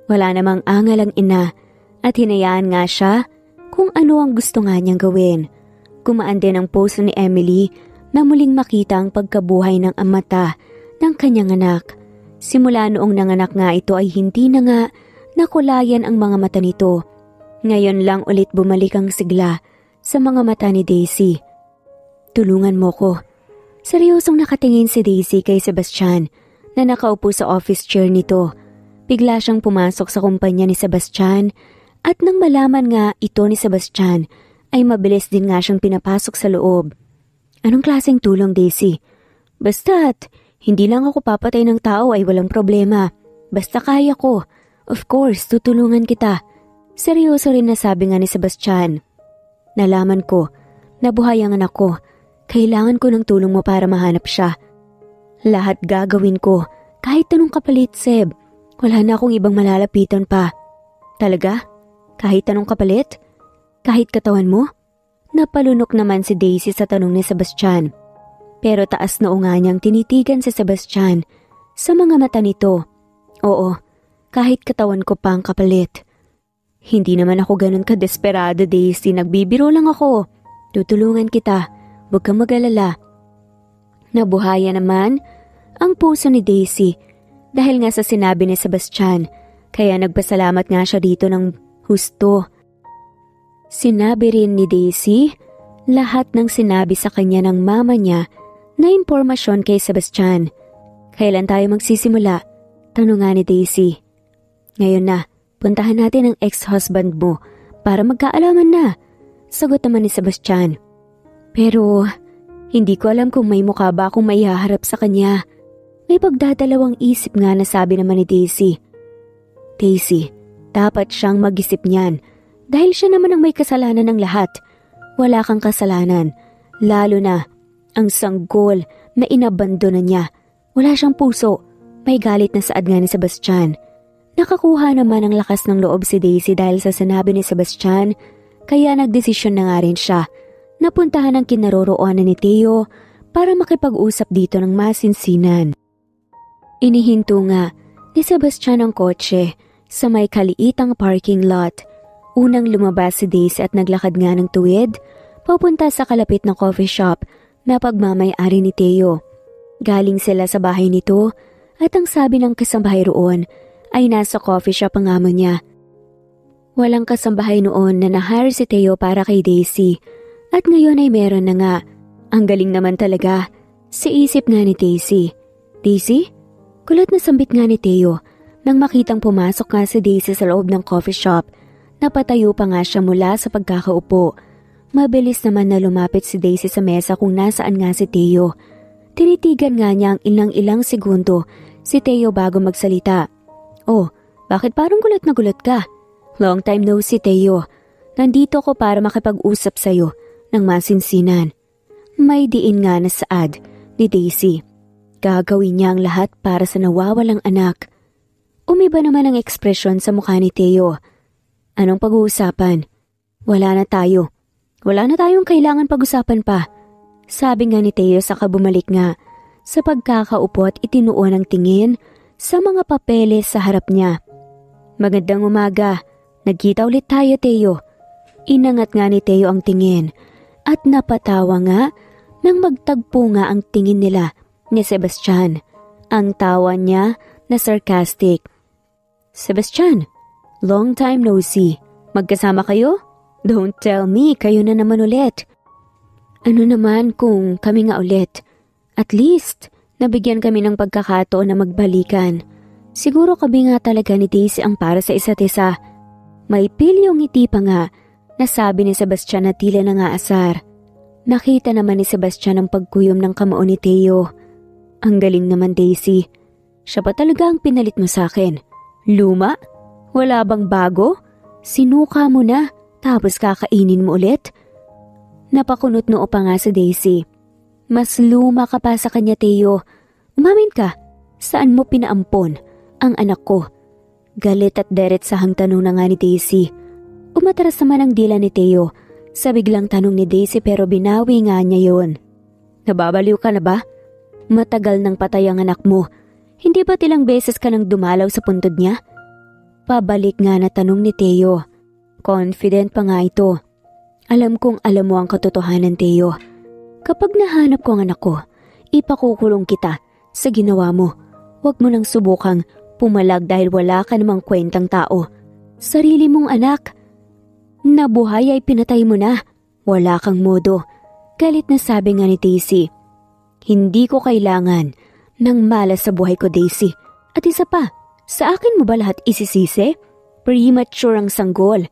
[SPEAKER 1] Wala namang angal ang ina at hinayaan nga siya kung ano ang gusto nga niyang gawin. Gumaan din ang puso ni Emily na muling makita ang pagkabuhay ng mata ng kanyang anak. Simula noong nanganak nga ito ay hindi na nga nakulayan ang mga mata nito. Ngayon lang ulit bumalik ang sigla sa mga mata ni Daisy. Tulungan mo ko. Seryosong nakatingin si Daisy kay Sebastian na nakaupo sa office chair nito. Bigla siyang pumasok sa kumpanya ni Sebastian at nang malaman nga ito ni Sebastian ay mabilis din nga siyang pinapasok sa loob. Anong klaseng tulong, Daisy? Basta't hindi lang ako papatay ng tao ay walang problema. Basta kaya ko. Of course, tutulungan kita. Seryoso rin na sabi nga ni Sebastian. Nalaman ko, nabuhay ang anak ko. Kailangan ko ng tulong mo para mahanap siya. Lahat gagawin ko, kahit anong kapalit, Seb. Wala na akong ibang malalapitan pa. Talaga? Kahit anong kapalit? Kahit katawan mo? Napalunok naman si Daisy sa tanong ni Sebastian. Pero taas na nga niyang tinitigan si Sebastian sa mga mata nito. Oo, kahit katawan ko pa ang kapalit. Hindi naman ako ganun kadesperado, Daisy. Nagbibiro lang ako. Tutulungan kita. Huwag kang mag-alala. Nabuhaya naman ang puso ni Daisy dahil nga sa sinabi ni Sebastian. Kaya nagpasalamat nga siya dito ng husto. Sinabi rin ni Daisy lahat ng sinabi sa kanya ng mama niya na impormasyon kay Sebastian. Kailan tayo magsisimula? Tanong nga ni Daisy. Ngayon na, puntahan natin ang ex-husband mo para magkaalaman na. Sagot naman ni Sebastian. Pero hindi ko alam kung may mukha ba akong maihaharap sa kanya. May pagdadalawang isip nga na sabi naman ni Daisy. Daisy, dapat siyang mag-isip niyan dahil siya naman ang may kasalanan ng lahat. Wala kang kasalanan, lalo na ang sanggol na inabandona niya. Wala siyang puso. May galit na saad nga ni Sebastian. Nakakuha naman ang lakas ng loob si Daisy dahil sa sinabi ni Sebastian, kaya nagdesisyon na nga rin siya na puntahan ang kinaroroonan ni Teo para makipag-usap dito ng masinsinan. Inihinto nga ni Sebastian ang kotse sa may kaliitang parking lot. Unang lumabas si Daisy at naglakad nga ng tuwid papunta sa kalapit na coffee shop na pagmamay-ari ni Teo. Galing sila sa bahay nito at ang sabi ng kasambahay roon ay nasa coffee shop ang amo niya. Walang kasambahay noon na na-hire si Theo para kay Daisy at ngayon ay meron na nga. Ang galing naman talaga, sa isip nga ni Daisy. Daisy? Kulat na sambit nga ni Theo nang makitang pumasok nga si Daisy sa loob ng coffee shop. Napatayo pa nga siya mula sa pagkakaupo. Mabilis naman na lumapit si Daisy sa mesa kung nasaan nga si Theo. Tinitigan nga niya ang ilang segundo si Theo bago magsalita. Oh, bakit parang gulat na gulat ka? Long time no see, Theo. Nandito ko para makipag-usap sa'yo ng masinsinan. May diin nga na saad ni Daisy. Gagawin niya ang lahat para sa nawawalang anak. Umiba naman ang ekspresyon sa mukha ni Theo. Anong pag-uusapan? Wala na tayo. Wala na tayong kailangan pag-usapan pa. Sabi nga ni Theo saka bumalik nga sa pagkakaupo at itinuon ang tingin sa mga papeles sa harap niya. Magandang umaga. Nagkita ulit tayo, Theo. Inangat nga ni Theo ang tingin at napatawa nga nang magtagpo nga ang tingin nila ni Sebastian. Ang tawa niya na sarcastic. Sebastian, long time no see. Magkasama kayo? Don't tell me, kayo na naman ulit. Ano naman kung kami nga ulit? At least, nabigyan kami ng pagkakataon na magbalikan. Siguro kami nga talaga ni Daisy ang para sa isa't isa. May pilyong ngiti pa nga na sabi ni Sebastian na tila na nga asar. Nakita naman ni Sebastian ang pagkuyom ng kamao ni Theo. Ang galing naman, Daisy. Siya pa talaga ang pinalit mo sa akin. Luma? Wala bang bago? Sinuka mo na, tapos kakainin mo ulit? Napakunot noo pa nga si Daisy. Mas luma ka pa sa kanya, Theo. Umamin ka, saan mo pinaampon ang anak ko? Galit at diretsahang tanong na nga ni Daisy. Umatras naman ang dila ni Theo sa biglang tanong ni Daisy pero binawi nga niya yon. Nababaliw ka na ba? Matagal nang patay ang anak mo. Hindi ba ilang beses ka nang dumalaw sa puntod niya? Pabalik nga na tanong ni Theo. Confident pa nga ito. Alam kong alam mo ang katotohanan, Theo. Kapag nahanap ko ang anak ko, ipakukulong kita sa ginawa mo. Huwag mo nang subukang pumalag dahil wala ka namang kwentang tao. Sarili mong anak. Nabuhay ay pinatay mo na. Wala kang modo. Galit na sabi nga ni Daisy. Hindi ko kailangan ng malas sa buhay ko, Daisy. At isa pa, sa akin mo ba lahat isisisi? Premature ang sanggol.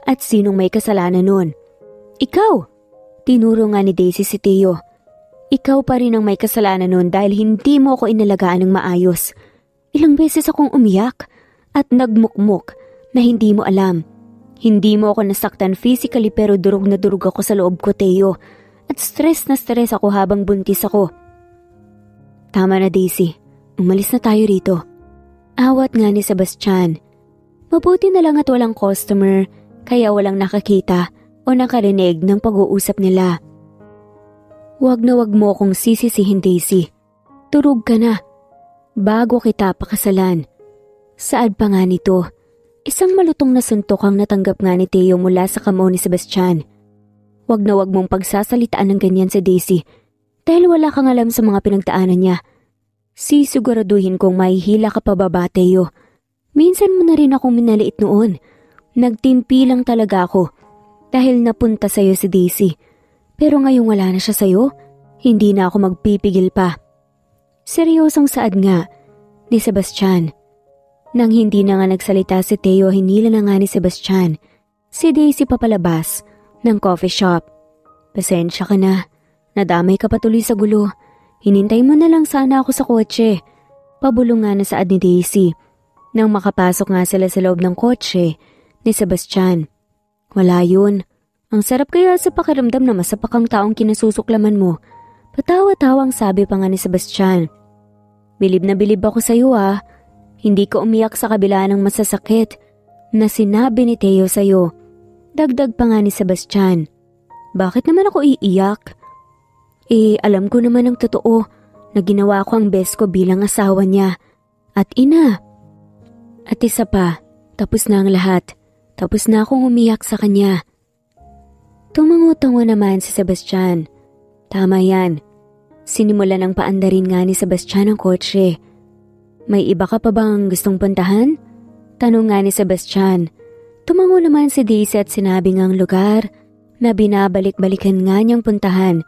[SPEAKER 1] At sinong may kasalanan nun? Ikaw! Tinuro nga ni Daisy si Theo. Ikaw pa rin ang may kasalanan nun dahil hindi mo ako inalagaan ng maayos. Ilang beses akong umiyak at nagmukmuk na hindi mo alam. Hindi mo ako nasaktan physically pero durog na durog ako sa loob ko, Theo. At stress na stress ako habang buntis ako. Tama na, Daisy. Umalis na tayo rito. Awat nga ni Sebastian. Mabuti na lang at walang customer kaya walang nakakita o nakarinig ng pag-uusap nila. Wag na wag mo akong sisisihin, Daisy. Turog ka na. Bago kita pakasalan. Saad pa nga nito. Isang malutong na suntok ang natanggap nga ni Theo mula sa kamao ni Sebastian. Wag na wag mong pagsasalitaan ng ganyan si Daisy dahil wala kang alam sa mga pinagdaanan niya. Sisiguraduhin kong mahihila ka pa baba, Theo. Minsan mo na rin akong minaliit noon. Nagtimpi lang talaga ako dahil napunta sa'yo si Daisy. Pero ngayong wala na siya sa'yo, hindi na ako magpipigil pa. Seryosong saad nga ni Sebastian. Nang hindi na nga nagsalita si Theo, hinila na nga ni Sebastian si Daisy papalabas ng coffee shop. Pasensya ka na, nadamay ka patuloy sa gulo. Hinintay mo na lang sana ako sa kotse. Pabulong nga na saad ni Daisy. Nang makapasok nga sila sa loob ng kotse ni Sebastian. Wala yun. Ang sarap kaya sa pakiramdam na masapak ang taong kinasusuklaman mo. Patawa-tawang sabi pa nga ni Sebastian. Bilib na bilib ako sa iyo ah. Hindi ko umiyak sa kabila ng masasakit na sinabi ni Theo sa iyo. Dagdag pa nga ni Sebastian. Bakit naman ako iiyak? Alam ko naman ang totoo na ginawa ko ang best ko bilang asawa niya at ina. At isa pa, tapos na ang lahat. Tapos na akong umiyak sa kanya. Tumango-tango naman si Sebastian. Tama yan. Sinimulan ng paandarin nga ni Sebastian ang kotse. May iba ka pa bang gustong puntahan? Tanong nga ni Sebastian. Tumango naman si Daisy at sinabi ngang lugar na binabalik-balikan nga niyang puntahan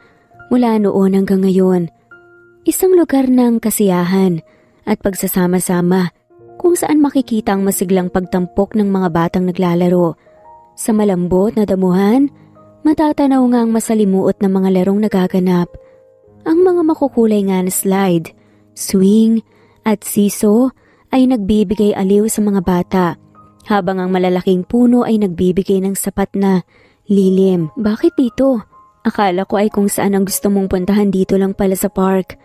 [SPEAKER 1] mula noon hanggang ngayon. Isang lugar ng kasiyahan at pagsasama-sama kung saan makikita ang masiglang pagtampok ng mga batang naglalaro. Sa malambot na damuhan, matatanaw nga ang masalimuot na mga larong nagaganap. Ang mga makukulay nga na slide, swing at siso ay nagbibigay aliw sa mga bata, habang ang malalaking puno ay nagbibigay ng sapat na lilim. Bakit dito? Akala ko ay kung saan ang gusto mong puntahan, dito lang pala sa park.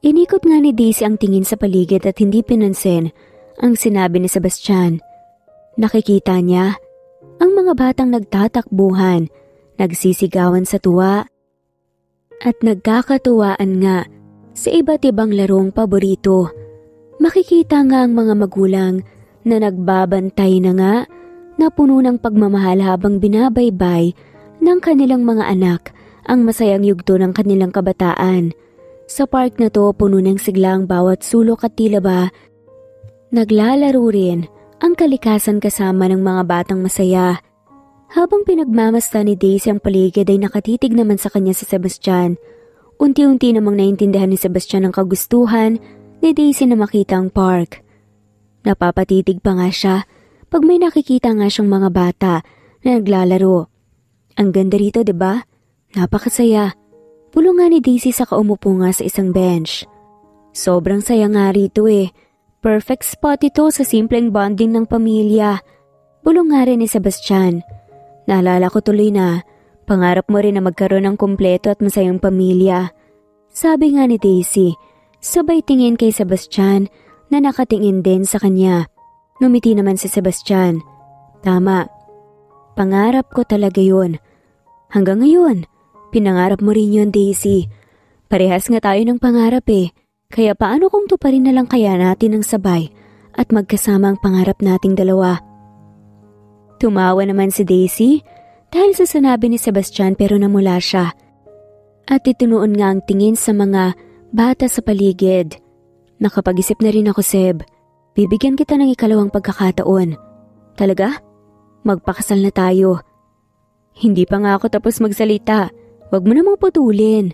[SPEAKER 1] Inikot nga ni Daisy ang tingin sa paligid at hindi pinansin ang sinabi ni Sebastian. Nakikita niya ang mga batang nagtatakbuhan, nagsisigawan sa tuwa at nagkakatuwaan nga sa iba't ibang larong paborito. Makikita nga ang mga magulang na nagbabantay na nga na puno ng pagmamahal habang binabaybay ng kanilang mga anak ang masayang yugto ng kanilang kabataan. Sa park na to, puno ng sigla ang bawat sulok at tila ba naglalaro rin ang kalikasan kasama ng mga batang masaya. Habang pinagmamasta ni Daisy ang paligid ay nakatitig naman sa kanya si Sebastian. Unti-unti namang naintindihan ni Sebastian ang kagustuhan ni Daisy na makita ang park. Napapatitig pa nga siya pag may nakikita nga siyang mga bata na naglalaro. Ang ganda rito, diba? Napakasaya. Bulong nga ni Daisy sa kaumupo nga sa isang bench. Sobrang saya nga rito eh. Perfect spot ito sa simpleng bonding ng pamilya. Bulong nga rin ni Sebastian. Naalala ko tuloy na pangarap mo rin na magkaroon ng kumpleto at masayang pamilya. Sabi nga ni Daisy, sabay tingin kay Sebastian na nakatingin din sa kanya. Numiti naman si Sebastian. Tama. Pangarap ko talaga yun. Hanggang ngayon, pinangarap mo rin yun, Daisy. Parehas nga tayo ng pangarap eh. Kaya paano kung tuparin na lang kaya natin ng sabay at magkasama ang pangarap nating dalawa? Tumawa naman si Daisy dahil sa sinabi ni Sebastian, pero namula siya. At itinuon nga ang tingin sa mga bata sa paligid. Nakapag-isip na rin ako, Seb. Bibigyan kita ng ikalawang pagkakataon. Talaga? Magpakasal na tayo. Hindi pa nga ako tapos magsalita. Huwag mo namang putulin.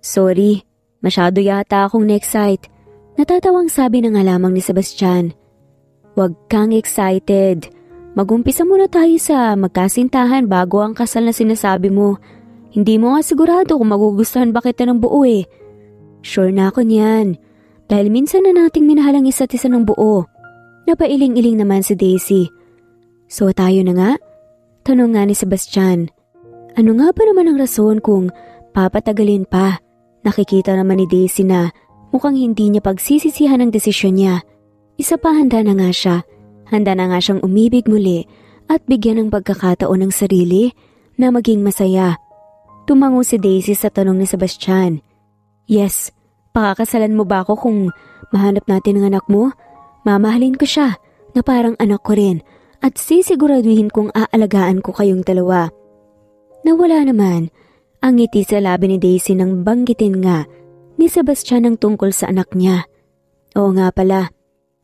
[SPEAKER 1] Sorry, masyado yata akong na-excite. Natatawang sabi na nga lamang ni Sebastian. Huwag kang excited. Mag-umpisa muna tayo sa magkasintahan bago ang kasal na sinasabi mo. Hindi mo nga sigurado kung magugustuhan ba kita ng buo eh. Sure na ako niyan. Dahil minsan na nating minahal ang isa't isa ng buo. Napailing-iling naman si Daisy. So tayo na nga? Tanong nga ni Sebastian. Ano nga ba naman ang rason kung papatagalin pa? Nakikita naman ni Daisy na mukhang hindi niya pagsisisihan ang desisyon niya. Isa pa, handa na nga siya. Handa na nga siyang umibig muli at bigyan ng pagkakataon ng sarili na maging masaya. Tumango si Daisy sa tanong ni Sebastian. Yes, pakakasalan mo ba ako kung mahanap natin ang anak mo? Mamahalin ko siya na parang anak ko rin at sisiguraduhin kong aalagaan ko kayong dalawa. Nawala naman ang ngiti sa labi ni Daisy nang banggitin nga ni Sebastian ang tungkol sa anak niya. Oo nga pala.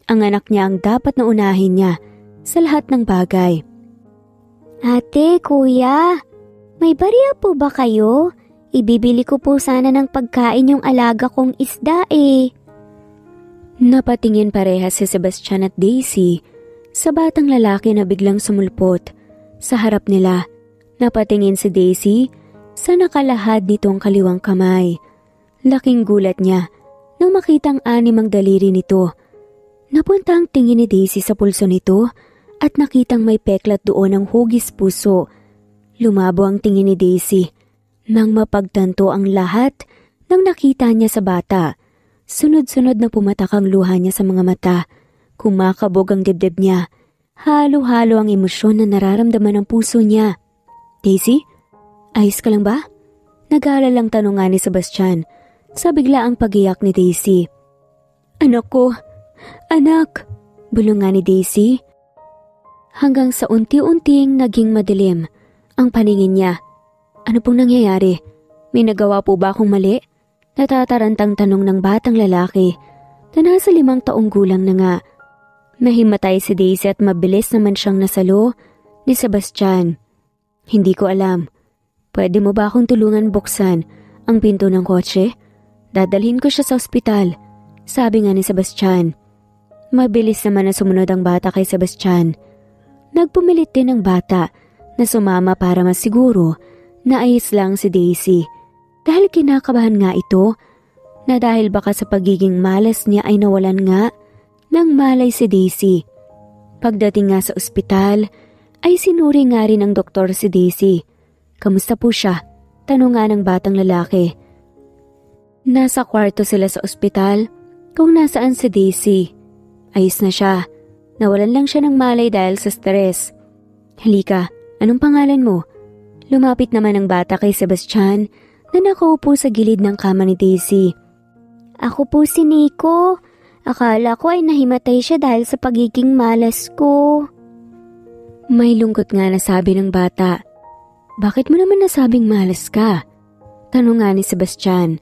[SPEAKER 1] Ang anak niya ang dapat na unahin niya sa lahat ng bagay.
[SPEAKER 2] Ate, kuya, may barya po ba kayo? Ibibili ko po sana ng pagkain yung alaga kong isda eh.
[SPEAKER 1] Napatingin parehas si Sebastian at Daisy sa batang lalaki na biglang sumulpot sa harap nila. Napatingin si Daisy sa nakalahad nitong kaliwang kamay. Laking gulat niya nang makitang animang daliri nito. Napunta ang tingin ni Daisy sa pulso nito at nakitang may peklat doon ang hugis puso. Lumabo ang tingin ni Daisy nang mapagtanto ang lahat ng nakita niya sa bata. Sunod-sunod na pumatak ang luha niya sa mga mata. Kumakabog ang dibdib niya. Halo-halo ang emosyon na nararamdaman ng puso niya. Daisy, ayos ka lang ba? Nag-aalalang tanong nga ni Sebastian sa biglaang pag-iyak ni Daisy. Anak ko! Anak! Bulong nga ni Daisy. Hanggang sa unti-unting naging madilim ang paningin niya. Ano pong nangyayari? May nagawa po ba akong mali? Natatarantang tanong ng batang lalaki. na nasa 5 taong gulang na nga. Nahimatay si Daisy at mabilis naman siyang nasalo ni Sebastian. Hindi ko alam. Pwede mo ba akong tulungan buksan ang pinto ng kotse? Dadalhin ko siya sa ospital, sabi nga ni Sebastian. Mabilis naman na sumunod ang bata kay Sebastian. Nagpumilit din ang bata na sumama para masiguro na ayos lang si Daisy. Dahil kinakabahan nga ito na dahil baka sa pagiging malas niya ay nawalan nga ng malay si Daisy. Pagdating nga sa ospital ay sinuri nga rin ng doktor si Daisy. Kamusta po siya? Tanong nga ng batang lalaki. Nasa kwarto sila sa ospital kung nasaan si Daisy. Ayos na siya. Nawalan lang siya ng malay dahil sa stress. Halika, anong pangalan mo? Lumapit naman ang bata kay Sebastian na nakaupo sa gilid ng kama ni Daisy.
[SPEAKER 2] Ako po si Nico. Akala ko ay nahimatay siya dahil sa pagiging malas ko.
[SPEAKER 1] May lungkot nga na sabi ng bata. Bakit mo naman nasabing malas ka? Tanong nga ni Sebastian.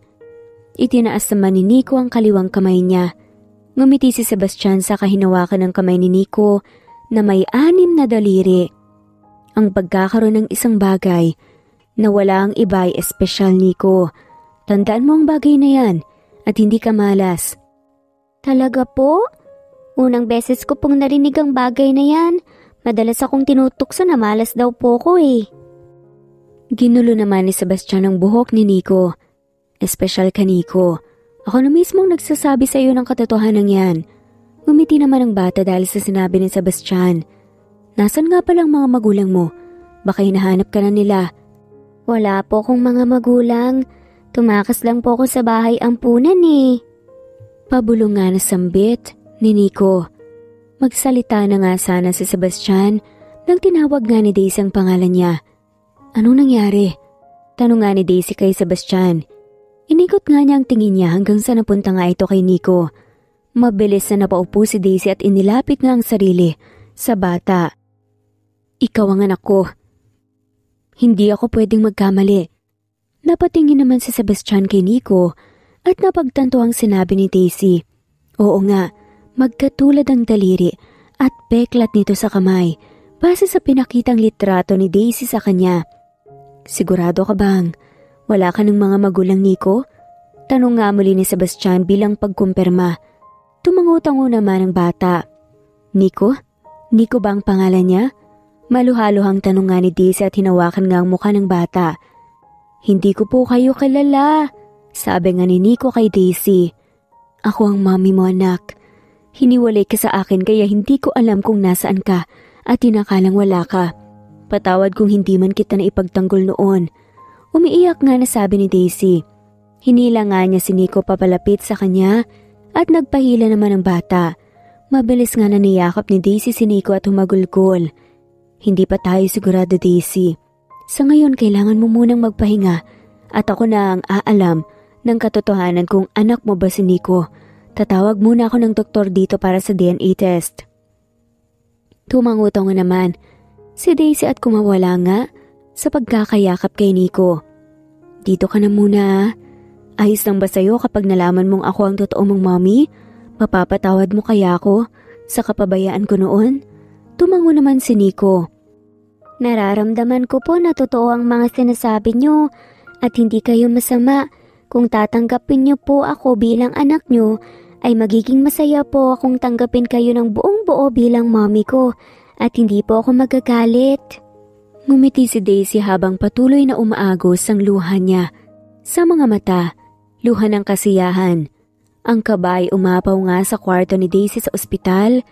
[SPEAKER 1] Itinaas naman ni Nico ang kaliwang kamay niya. Ngumiti si Sebastian sa kahinawakan ng kamay ni Nico na may 6 na daliri. Ang pagkakaroon ng isang bagay na wala ang iba ay espesyal, Nico. Tandaan mo ang bagay na yan at hindi ka malas.
[SPEAKER 2] Talaga po? Unang beses ko pong narinig ang bagay na yan. Madalas akong tinutukso na malas daw po ko eh.
[SPEAKER 1] Ginulo naman ni Sebastian ang buhok ni Nico. Espesyal ka, Nico. Ako na mismong nagsasabi sa iyo ng katotohanan yan. Ngumiti naman ang bata dahil sa sinabi ni Sebastian. Nasaan nga palang mga magulang mo? Baka hinahanap ka na nila.
[SPEAKER 2] Wala po akong mga magulang. Tumakas lang po ako sa bahay ampunan eh.
[SPEAKER 1] Pabulong nga na sambit ni Nico. Magsalita na nga sana si Sebastian nang tinawag nga ni Daisy ang pangalan niya. Anong nangyari? Tanong nga ni Daisy kay Sebastian. Inikot nga niya ang tingin niya hanggang sa napunta nga ito kay Nico. Mabilis na napaupo si Daisy at inilapit nga ang sarili sa bata. Ikaw ang anak ko. Hindi ako pwedeng magkamali. Napatingin naman si Sebastian kay Nico at napagtanto ang sinabi ni Daisy. Oo nga, magkatulad ang daliri at peklat nito sa kamay base sa pinakitang litrato ni Daisy sa kanya. Sigurado ka bang wala ka ng mga magulang, Nico? Tanong nga muli ni Sebastian bilang pagkumpirma. Tumangutango naman ang bata. Nico? Nico ba ang pangalan niya? Maluhaluhang tanong nga ni Daisy at hinawakan nga ang mukha ng bata. Hindi ko po kayo kilala, sabi nga ni Nico kay Daisy. Ako ang mami mo, anak. Hiniwalay ka sa akin kaya hindi ko alam kung nasaan ka at tinakalang wala ka. Patawad kung hindi man kita na ipagtanggol noon. Umiiyak nga na sabi ni Daisy. Hinila nga niya si Nico papalapit sa kanya at nagpahila naman ang bata. Mabilis nga na niyakap ni Daisy si Nico at humagulgol. Hindi pa tayo sigurado, Daisy. Sa ngayon kailangan mo munang magpahinga at ako na ang aalam ng katotohanan kung anak mo ba si Nico. Tatawag muna ako ng doktor dito para sa DNA test. Tumangutaw nga naman si Daisy at kumawala nga sa pagkakayakap kay Nico. Dito ka na muna. Ayos lang ba sa'yo kapag nalaman mong ako ang totoo mong mommy? Mapapatawad mo kaya ako sa kapabayaan ko noon? Tumango naman si Nico.
[SPEAKER 2] Nararamdaman ko po na totoo ang mga sinasabi niyo at hindi kayo masama. Kung tatanggapin niyo po ako bilang anak niyo, ay magiging masaya po akong tanggapin kayo ng buong buo bilang mommy ko at hindi po ako magagalit. Ngumiti si Daisy habang patuloy na umaagos ang luha niya. Sa mga mata, luha ng kasiyahan. Ang kabay umapaw nga sa kwarto ni Daisy sa ospital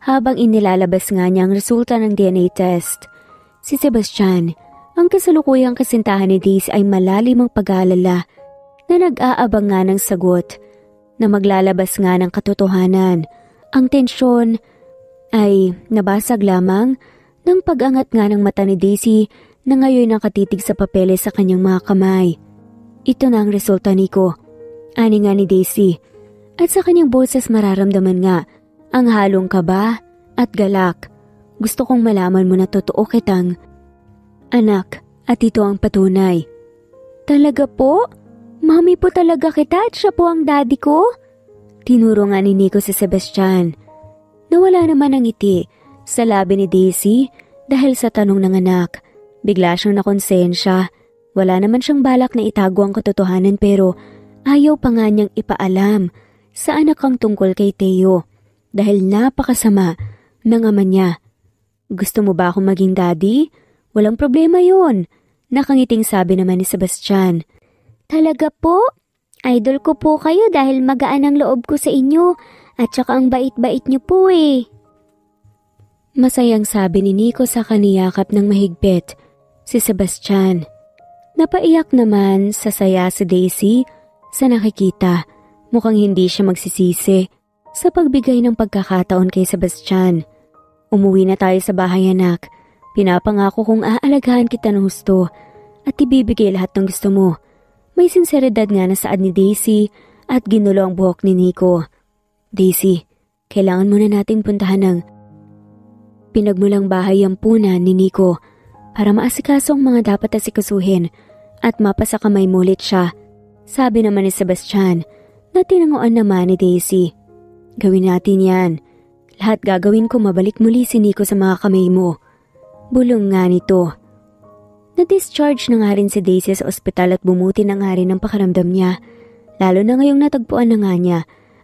[SPEAKER 2] habang inilalabas nga niya ang resulta ng DNA test. Si Sebastian, ang kasalukuyang kasintahan ni Daisy ay malalim ang pag-aalala na nag-aabang nga ng sagot na maglalabas nga ng katotohanan. Ang tensyon ay nabasag lamang ng pag-angat nga ng mata ni Daisy na ngayon nakatitig sa papeles sa kanyang mga kamay. Ito na ang resulta, Nico. Ani nga ni Daisy. At sa kanyang boses mararamdaman nga ang halong kaba at galak. Gusto kong malaman mo na totoo kitang anak at ito ang patunay. Talaga po? Mami po talaga kita at siya po ang daddy ko?
[SPEAKER 1] Tinuro nga ni Nico si Sebastian. Nawala naman ang ngiti sa labi ni Daisy dahil sa tanong ng anak. Bigla siyang nakonsensya. Wala naman siyang balak na itago ang katotohanan pero ayaw pa nga niyang ipaalam sa anak ang tungkol kay Theo dahil napakasama ng ama niya. Gusto mo ba akong maging daddy? Walang problema yun. Nakangiting sabi naman ni Sebastian.
[SPEAKER 2] Talaga po? Idol ko po kayo dahil magaan ang loob ko sa inyo at saka ang bait-bait niyo po eh.
[SPEAKER 1] Masayang sabi ni Nico sa kaniyakap ng mahigpit si Sebastian. Napaiyak naman sa saya si Daisy sa nakikita. Mukhang hindi siya magsisisi sa pagbigay ng pagkakataon kay Sebastian. Umuwi na tayo sa bahay anak. Pinapangako kong aalagaan kita ng husto at ibibigay lahat ng gusto mo. May sinseridad nga na saad ni Daisy at ginulo ang buhok ni Nico. Daisy, kailangan muna nating puntahan ng pinagmulang bahay ampunan ni Nico para maasikaso ang mga dapat asikasuhin at mapasa kamay mulit siya. Sabi naman ni Sebastian na tinanguan naman ni Daisy. Gawin natin yan. Lahat gagawin ko mabalik muli si Nico sa mga kamay mo. Bulong nga nito. Na-discharge na nga rin si Daisy sa ospital at bumuti na nga rin ang pakaramdam niya. Lalo na ngayong natagpuan na nga niya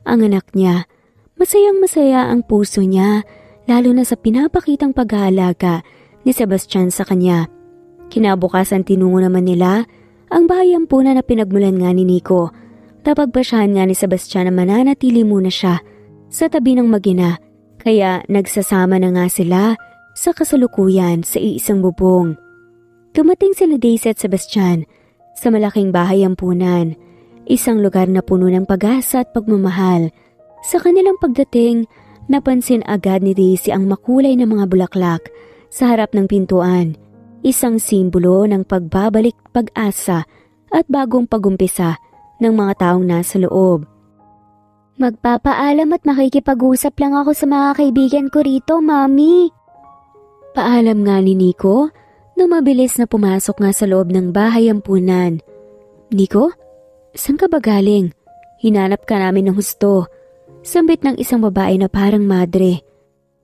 [SPEAKER 1] ang anak niya. Masayang masaya ang puso niya, lalo na sa pinapakitang pag-aalaga ni Sebastian sa kanya. Kinabukasan tinungo naman nila ang bahay ampunan na pinagmulan nga ni Nico. Napagpasyahan nga ni Sebastian na mananatili muna siya sa tabi ng mag-ina, kaya nagsasama na nga sila sa kasalukuyan sa iisang bubong. Dumating sila Daisy at Sebastian sa malaking bahay ampunan, isang lugar na puno ng pag-asa at pagmamahal. Sa kanilang pagdating, napansin agad ni Daisy ang makulay na mga bulaklak sa harap ng pintuan, isang simbolo ng pagbabalik pag-asa at bagong pagumpisa ng mga taong nasa loob.
[SPEAKER 2] Magpapaalam at makikipag-usap lang ako sa mga kaibigan ko rito, Mami.
[SPEAKER 1] Paalam nga ni Nico na mabilis na pumasok nga sa loob ng bahay ampunan. Nico, saan ka ba galing? Hinanap ka namin ng husto. Sambit ng isang babae na parang madre.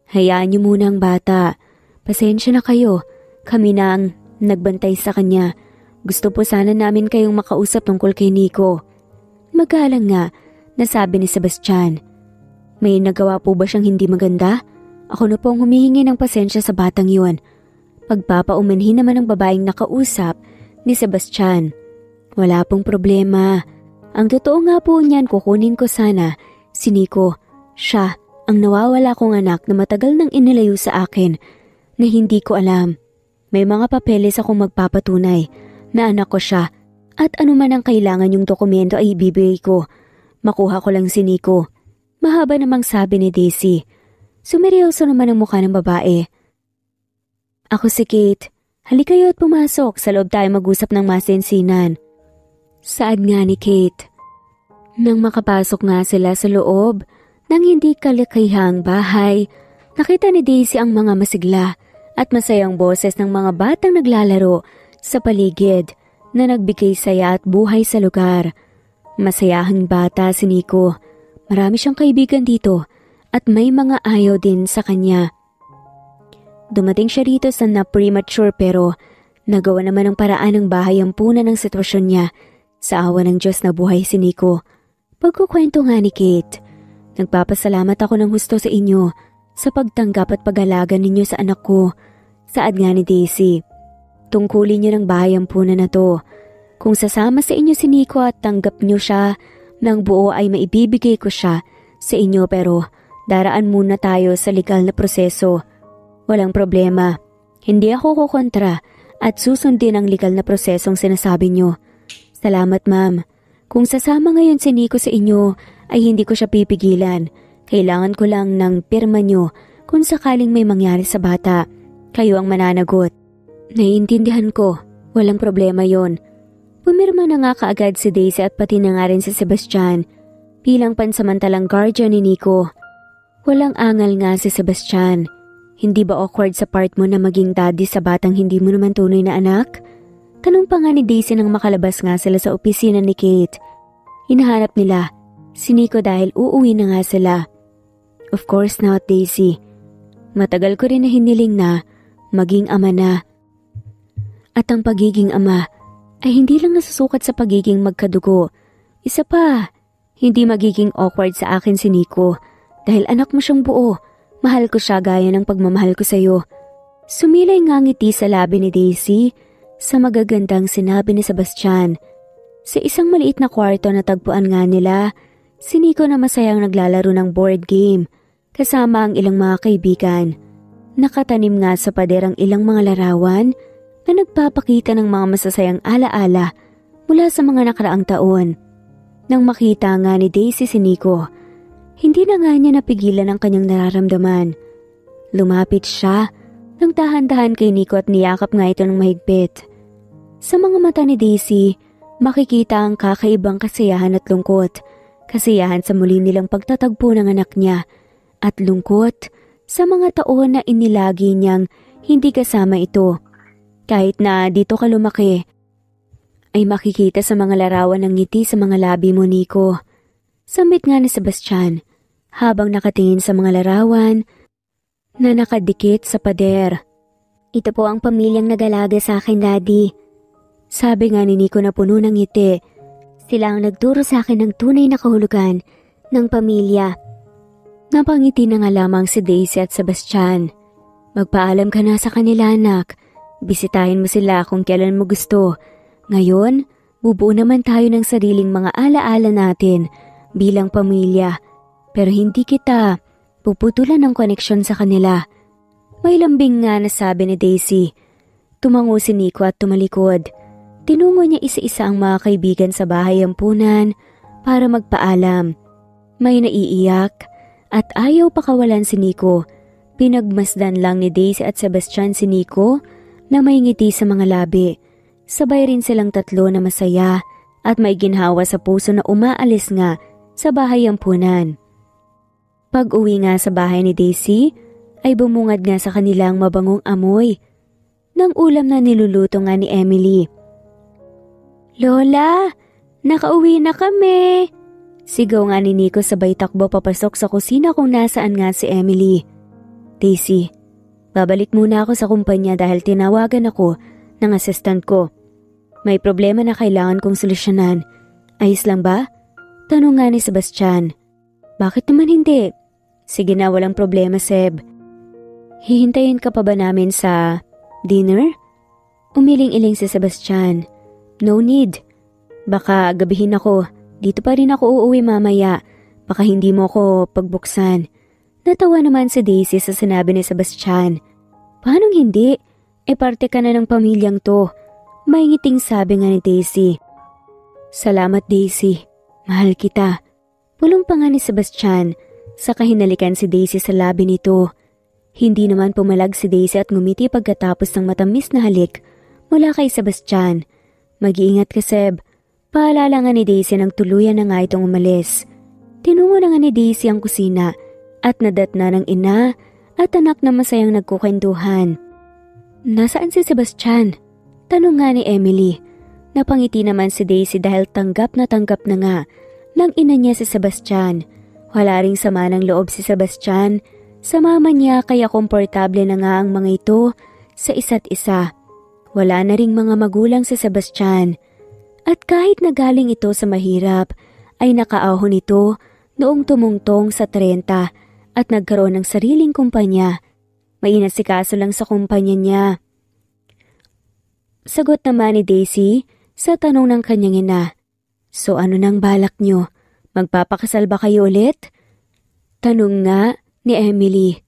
[SPEAKER 1] Hayaan niyo muna ang bata. Pasensya na kayo. Kami na ang nagbantay sa kanya. Gusto po sana namin kayong makausap tungkol kay Nico. Magalang nga, nasabi ni Sebastian. May nagawa po ba siyang hindi maganda? Ako na po ang humihingi ng pasensya sa batang yun. Pagpapaumanhin naman ng babaeng nakausap ni Sebastian. Wala pong problema. Ang totoo nga po niyan, kukunin ko sana si Nico. Siya ang nawawala kong anak na matagal nang inilayo sa akin na hindi ko alam. May mga papeles akong magpapatunay na anak ko siya at anuman ang kailangan yung dokumento ay ibibigay ko. Makuha ko lang si Nico. Mahaba namang sabi ni Daisy. Sumeryoso naman ang mukha ng babae. Ako si Kate. Halika kayo at pumasok. Sa loob tayo mag-usap ng masinsinan. Saad nga ni Kate. Nang makapasok nga sila sa loob ng hindi kalikihang bahay, nakita ni Daisy ang mga masigla at masayang boses ng mga batang naglalaro sa paligid na nagbigay saya at buhay sa lugar. Masayahang bata si Nico. Marami siyang kaibigan dito at may mga ayaw din sa kanya. Dumating siya rito sa na-premature pero nagawa naman ang paraan ng bahay ampunan ng sitwasyon niya. Sa awa ng Diyos na buhay si Nico. Pagkukwento nga ni Kate, nagpapasalamat ako ng husto sa inyo sa pagtanggap at pag-alaga ninyo sa anak ko. Saad nga ni Daisy, tungkulin niyo ng bahay ampunan na to. Kung sasama sa inyo si Nico at tanggap niyo siya ng buo ay maibibigay ko siya sa inyo pero daraan muna tayo sa legal na proseso. Walang problema. Hindi ako kukontra at susundin ang legal na prosesong sinasabi niyo. Salamat ma'am. Kung sasama ngayon si Nico sa inyo ay hindi ko siya pipigilan. Kailangan ko lang ng pirma niyo kung sakaling may mangyari sa bata. Kayo ang mananagot. Naiintindihan ko. Walang problema yon. Pumirma na nga kaagad si Daisy at pati na nga rin si Sebastian bilang pansamantalang guardian ni Nico. Walang angal nga si Sebastian. Hindi ba awkward sa part mo na maging daddy sa batang hindi mo naman tunay na anak? Tanong pa nga ni Daisy nang makalabas nga sila sa opisina ni Kate. Hinahanap nila si Nico dahil uuwi na nga sila. Of course not, Daisy. Matagal ko rin na hiniling na maging ama na. At ang pagiging ama ay hindi lang nasusukat sa pagiging magkadugo. Isa pa, hindi magiging awkward sa akin si Nico dahil anak mo siyang buo. Mahal ko siya gaya ng pagmamahal ko sa'yo. Sumilay nga ngiti sa labi ni Daisy sa magagandang sinabi ni Sebastian. Sa isang maliit na kwarto na tagpuan nga nila, si Nico na masayang naglalaro ng board game kasama ang ilang mga kaibigan. Nakatanim nga sa pader ang ilang mga larawan na nagpapakita ng mga masasayang alaala mula sa mga nakaraang taon. Nang makita nga ni Daisy si Nico, hindi na nga niya napigilan ang kanyang nararamdaman. Lumapit siya nang dahan-dahan kay Nico at niyakap nga ito ng mahigpit. Sa mga mata ni Daisy, makikita ang kakaibang kasiyahan at lungkot. Kasiyahan sa muli nilang pagtatagpo ng anak niya at lungkot sa mga taon na inilagi niyang hindi kasama ito. Kahit na dito ka lumaki, ay makikita sa mga larawan ng ngiti sa mga labi mo, Nico. Sambit nga ni Sebastian habang nakatingin sa mga larawan na nakadikit sa pader.
[SPEAKER 2] Ito po ang pamilyang nag-alaga sa akin, Daddy.
[SPEAKER 1] Sabi nga ni Nico na puno ng ngiti.
[SPEAKER 2] Sila ang nagturo sa akin ng tunay na kahulugan ng pamilya.
[SPEAKER 1] Napangiti na nga lamang si Daisy at Sebastian. Magpaalam ka na sa kanila, anak. Bisitahin mo sila kung kailan mo gusto. Ngayon, bubuo naman tayo ng sariling mga alaala natin bilang pamilya. Pero hindi kita puputulan ng koneksyon sa kanila. May lambing nga na sabi ni Daisy. Tumango si Nico at tumalikod. Tinungo niya isa-isa ang mga kaibigan sa bahay ampunan para magpaalam. May naiiyak at ayaw pakawalan si Nico. Pinagmasdan lang ni Daisy at Sebastian si Nico na may ngiti sa mga labi. Sabay rin silang tatlo na masaya at may ginhawa sa puso na umaalis nga sa bahay ampunan. Pag-uwi nga sa bahay ni Daisy, ay bumungad nga sa kanilang mabangong amoy ng ulam na niluluto nga ni Emily.
[SPEAKER 2] Lola, nakauwi na kami!
[SPEAKER 1] Sigaw nga ni Nico sabay takbo papasok sa kusina kung nasaan nga si Emily. Daisy, babalik muna ako sa kumpanya dahil tinawagan ako ng assistant ko. May problema na kailangan kong solusyonan. Ayos lang ba? Tanong nga ni Sebastian. Bakit naman hindi? Sige na, walang problema, Seb. Hihintayin ka pa ba namin sa dinner? Umiling-iling si Sebastian. No need. Baka gabihin ako. Dito pa rin ako uuwi mamaya. Baka hindi mo ako pagbuksan. Natawa naman si Daisy sa sinabi ni Sebastian. Paanong hindi? Parte ka na ng pamilyang to. May ngiting sabi nga ni Daisy. Salamat, Daisy. Mahal kita. Pulong pa nga ni Sebastian sa kahinalikan si Daisy sa labi nito. Hindi naman pumalag si Daisy at ngumiti pagkatapos ng matamis na halik mula kay Sebastian. Mag-iingat ka, Seb. Paalala nga ni Daisy nang tuluyan na nga itong umalis. Tinungo na nga ni Daisy ang kusina at nadatna ng ina at anak na masayang nagkukwentuhan. Nasaan si Sebastian? Tanong nga ni Emily. Napangiti naman si Daisy dahil tanggap na nga ng ina niya si Sebastian. Wala ring sama ng loob si Sebastian sa mama niya kaya komportable na nga ang mga ito sa isa't isa. Wala na ring mga magulang si Sebastian. At kahit nagaling ito sa mahirap, ay nakaahon ito noong tumungtong sa 30 at nagkaroon ng sariling kumpanya. May inasikaso lang sa kumpanya niya. Sagot naman ni Daisy sa tanong ng kanyang ina. So ano nang balak niyo? Magpapakasal ba kayo ulit? Tanong nga ni Emily.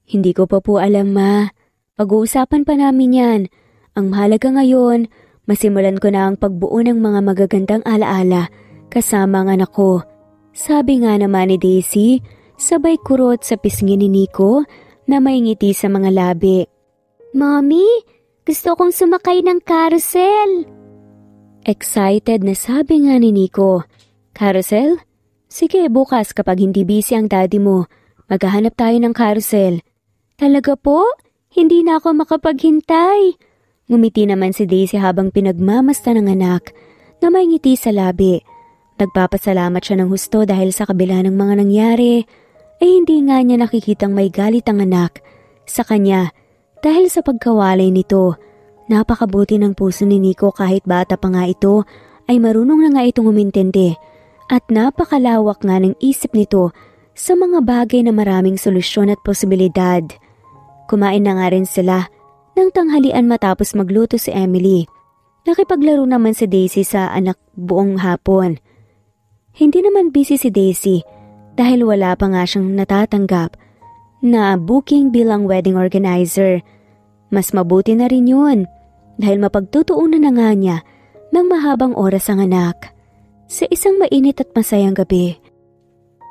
[SPEAKER 1] Hindi ko pa po alam, ma. Pag-uusapan pa namin yan. Ang mahalaga ngayon, masimulan ko na ang pagbuo ng mga magagandang alaala kasama ang anak ko. Sabi nga naman ni Daisy, sabay kurot sa pisngi ni Nico na may ngiti sa mga labi.
[SPEAKER 2] Mommy, gusto kong sumakay ng carousel.
[SPEAKER 1] Excited na sabi nga ni Nico. Carousel? Sige, bukas kapag hindi busy ang daddy mo, maghahanap tayo ng carousel.
[SPEAKER 2] Talaga po? Hindi na ako makapaghintay.
[SPEAKER 1] Ngumiti naman si Daisy habang pinagmamasta ng anak na may ngiti sa labi. Nagpapasalamat siya ng husto dahil sa kabila ng mga nangyari, ay hindi nga niya nakikitang may galit ang anak sa kanya dahil sa pagkawalay nito. Napakabuti ng puso ni Nico kahit bata pa nga ito ay marunong na nga itong umintindi at napakalawak nga ng isip nito sa mga bagay na maraming solusyon at posibilidad. Kumain na nga rin sila ng tanghalian matapos magluto si Emily. Nakipaglaro naman si Daisy sa anak buong hapon. Hindi naman busy si Daisy dahil wala pa nga siyang natatanggap na booking bilang wedding organizer. Mas mabuti na rin yun dahil mapagtutuunan na nga niya ng mahabang oras ang anak. Sa isang mainit at masayang gabi,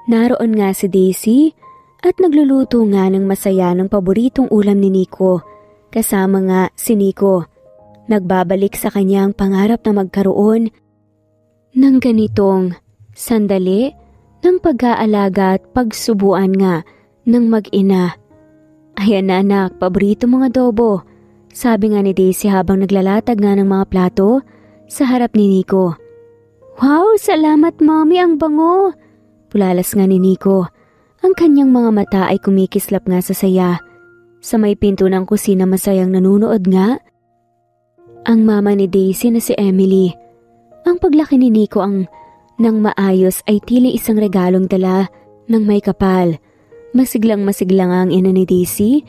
[SPEAKER 1] naroon nga si Daisy at nagluluto nga ng masaya ng paboritong ulam ni Nico. Kasama nga si Nico. Nagbabalik sa kanyang pangarap na magkaroon ng ganitong sandali ng pag-aalaga at pagsubuan nga ng mag-ina. Ayan na anak, paborito mong adobo, sabi nga ni Daisy habang naglalatag nga ng mga plato sa harap ni Nico. Wow, salamat mommy, ang bango! Pulalas nga ni Nico. Ang kanyang mga mata ay kumikislap nga sa saya. Sa may pinto ng kusina masayang nanunood nga ang mama ni Daisy na si Emily. Ang paglaki ni Nico ang nang maayos ay tila isang regalong dala ng may kapal. Masiglang-masigla nga ang ina ni Daisy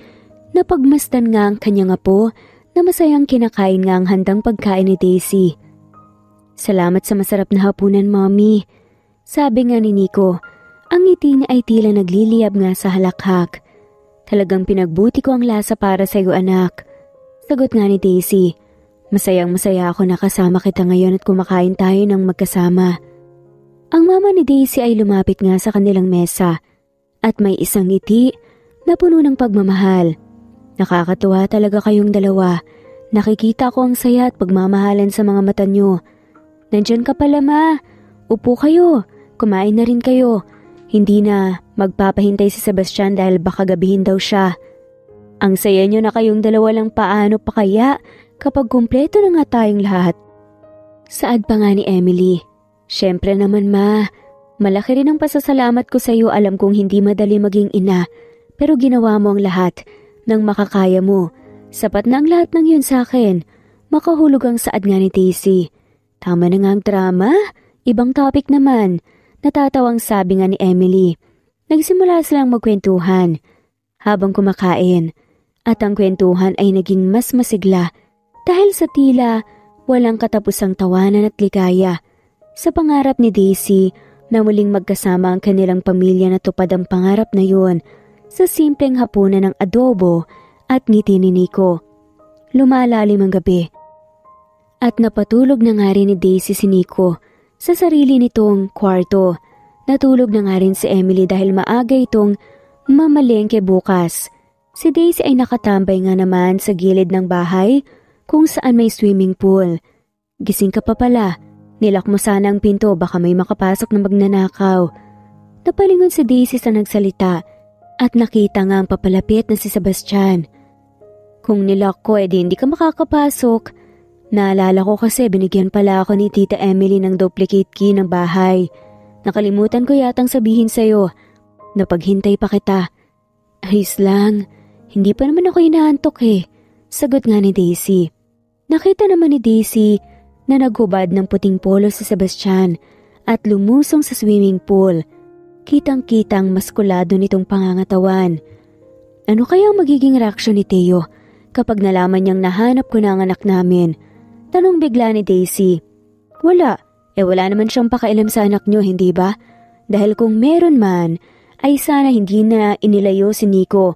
[SPEAKER 1] na pagmasdan nga ang kanyang apo na masayang kinakain nga ang handang pagkain ni Daisy. Salamat sa masarap na hapunan, mommy, sabi nga ni Nico. Ang ngiti niya ay tila nagliliyab nga sa halakhak. Talagang pinagbuti ko ang lasa para sa iyo, anak. Sagot nga ni Daisy. Masayang-masaya ako na kasama kita ngayon at kumakain tayo ng magkasama. Ang mama ni Daisy ay lumapit nga sa kanilang mesa at may isang ngiti na puno ng pagmamahal. Nakakatuwa talaga kayong dalawa. Nakikita ko ang saya at pagmamahalan sa mga mata nyo. Nandyan ka pala, ma. Upo kayo. Kumain na rin kayo. Hindi na magpapahintay si Sebastian dahil baka gabihin daw siya. Ang saya nyo na kayong dalawa lang, paano pa kaya kapag kumpleto na nga tayong lahat? Saad pa nga ni Emily. Siyempre naman, ma. Malaki rin ang pasasalamat ko sa iyo. Alam kong hindi madali maging ina, pero ginawa mo ang lahat ng makakaya mo. Sapat na ang lahat ng yun sa akin. Makahulog ang saad nga ni Daisy. Tama na nga ang drama. Ibang topic naman. Natatawang sabi nga ni Emily. Nagsimula silang magkwentuhan habang kumakain. At ang kwentuhan ay naging mas masigla dahil sa tila walang katapusang tawanan at ligaya. Sa pangarap ni Daisy na muling magkasama ang kanilang pamilya na tupad ang pangarap na yun sa simpleng hapunan ng adobo at ngiti ni Nico. Lumalalim ang gabi at napatulog na nga rin ni Daisy si Nico sa sarili nitong kwarto. Natulog na nga rin si Emily dahil maaga itong mamalengke bukas. Si Daisy ay nakatambay nga naman sa gilid ng bahay kung saan may swimming pool. Gising ka pa pala. Nilak mo sana ang pinto, baka may makapasok na magnanakaw. Napalingon si Daisy sa nagsalita at nakita nga ang papalapit na si Sebastian. Kung nilak ko, edi hindi ka makakapasok. Naalala ko kasi binigyan pala ako ni Tita Emily ng duplicate key ng bahay. Nakalimutan ko yatang sabihin sa'yo. Napaghintay pa kita. Ayos lang, hindi pa naman ako inaantok eh. Sagot nga ni Daisy. Nakita naman ni Daisy na naghubad ng puting polo si Sebastian at lumusong sa swimming pool. Kitang-kitang maskulado nitong pangangatawan. Ano kaya ang magiging reaksyon ni Theo kapag nalaman niyang nahanap ko na ang anak namin? Tanong bigla ni Daisy. Wala. Wala naman siyang pakailam sa anak niyo, hindi ba? Dahil kung meron man, ay sana hindi na inilayo si Nico.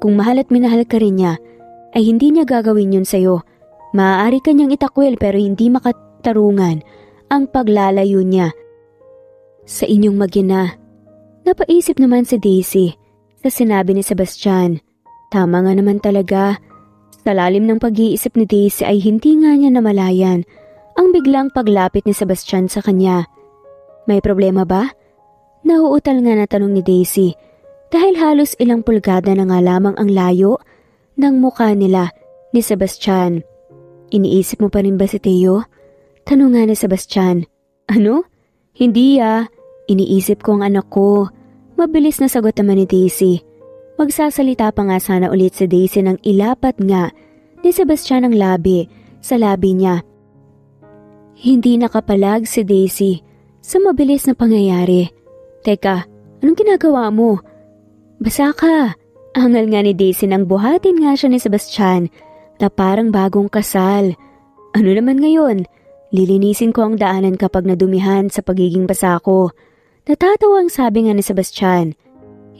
[SPEAKER 1] Kung mahal at minahal ka rin niya, ay hindi niya gagawin yun sa'yo. Maaari ka niyang itakwil pero hindi makatarungan ang paglalayo niya sa inyong mag-ina. Napaisip naman si Daisy sa sinabi ni Sebastian. Tama nga naman talaga. Sa lalim ng pag-iisip ni Daisy ay hindi nga niya namalayan ang biglang paglapit ni Sebastian sa kanya. May problema ba? Nauutal nga na tanong ni Daisy dahil halos ilang pulgada na nga lamang ang layo ng mukha nila ni Sebastian. Iniisip mo pa rin ba si Theo? Tanong nga ni Sebastian. Ano? Hindi iniisip ko ang anak ko. Mabilis na sagot naman ni Daisy. Magsasalita pa nga sana ulit si Daisy nang ilapat nga ni Sebastian ang labi sa labi niya. Hindi nakapalag si Daisy sa mabilis na pangyayari. Teka, anong ginagawa mo? Basa ka. Angal nga ni Daisy nang buhatin nga siya ni Sebastian na parang bagong kasal. Ano naman ngayon? Lilinisin ko ang daanan kapag nadumihan sa pagiging basa ko. Natatawa ang sabi nga ni Sebastian.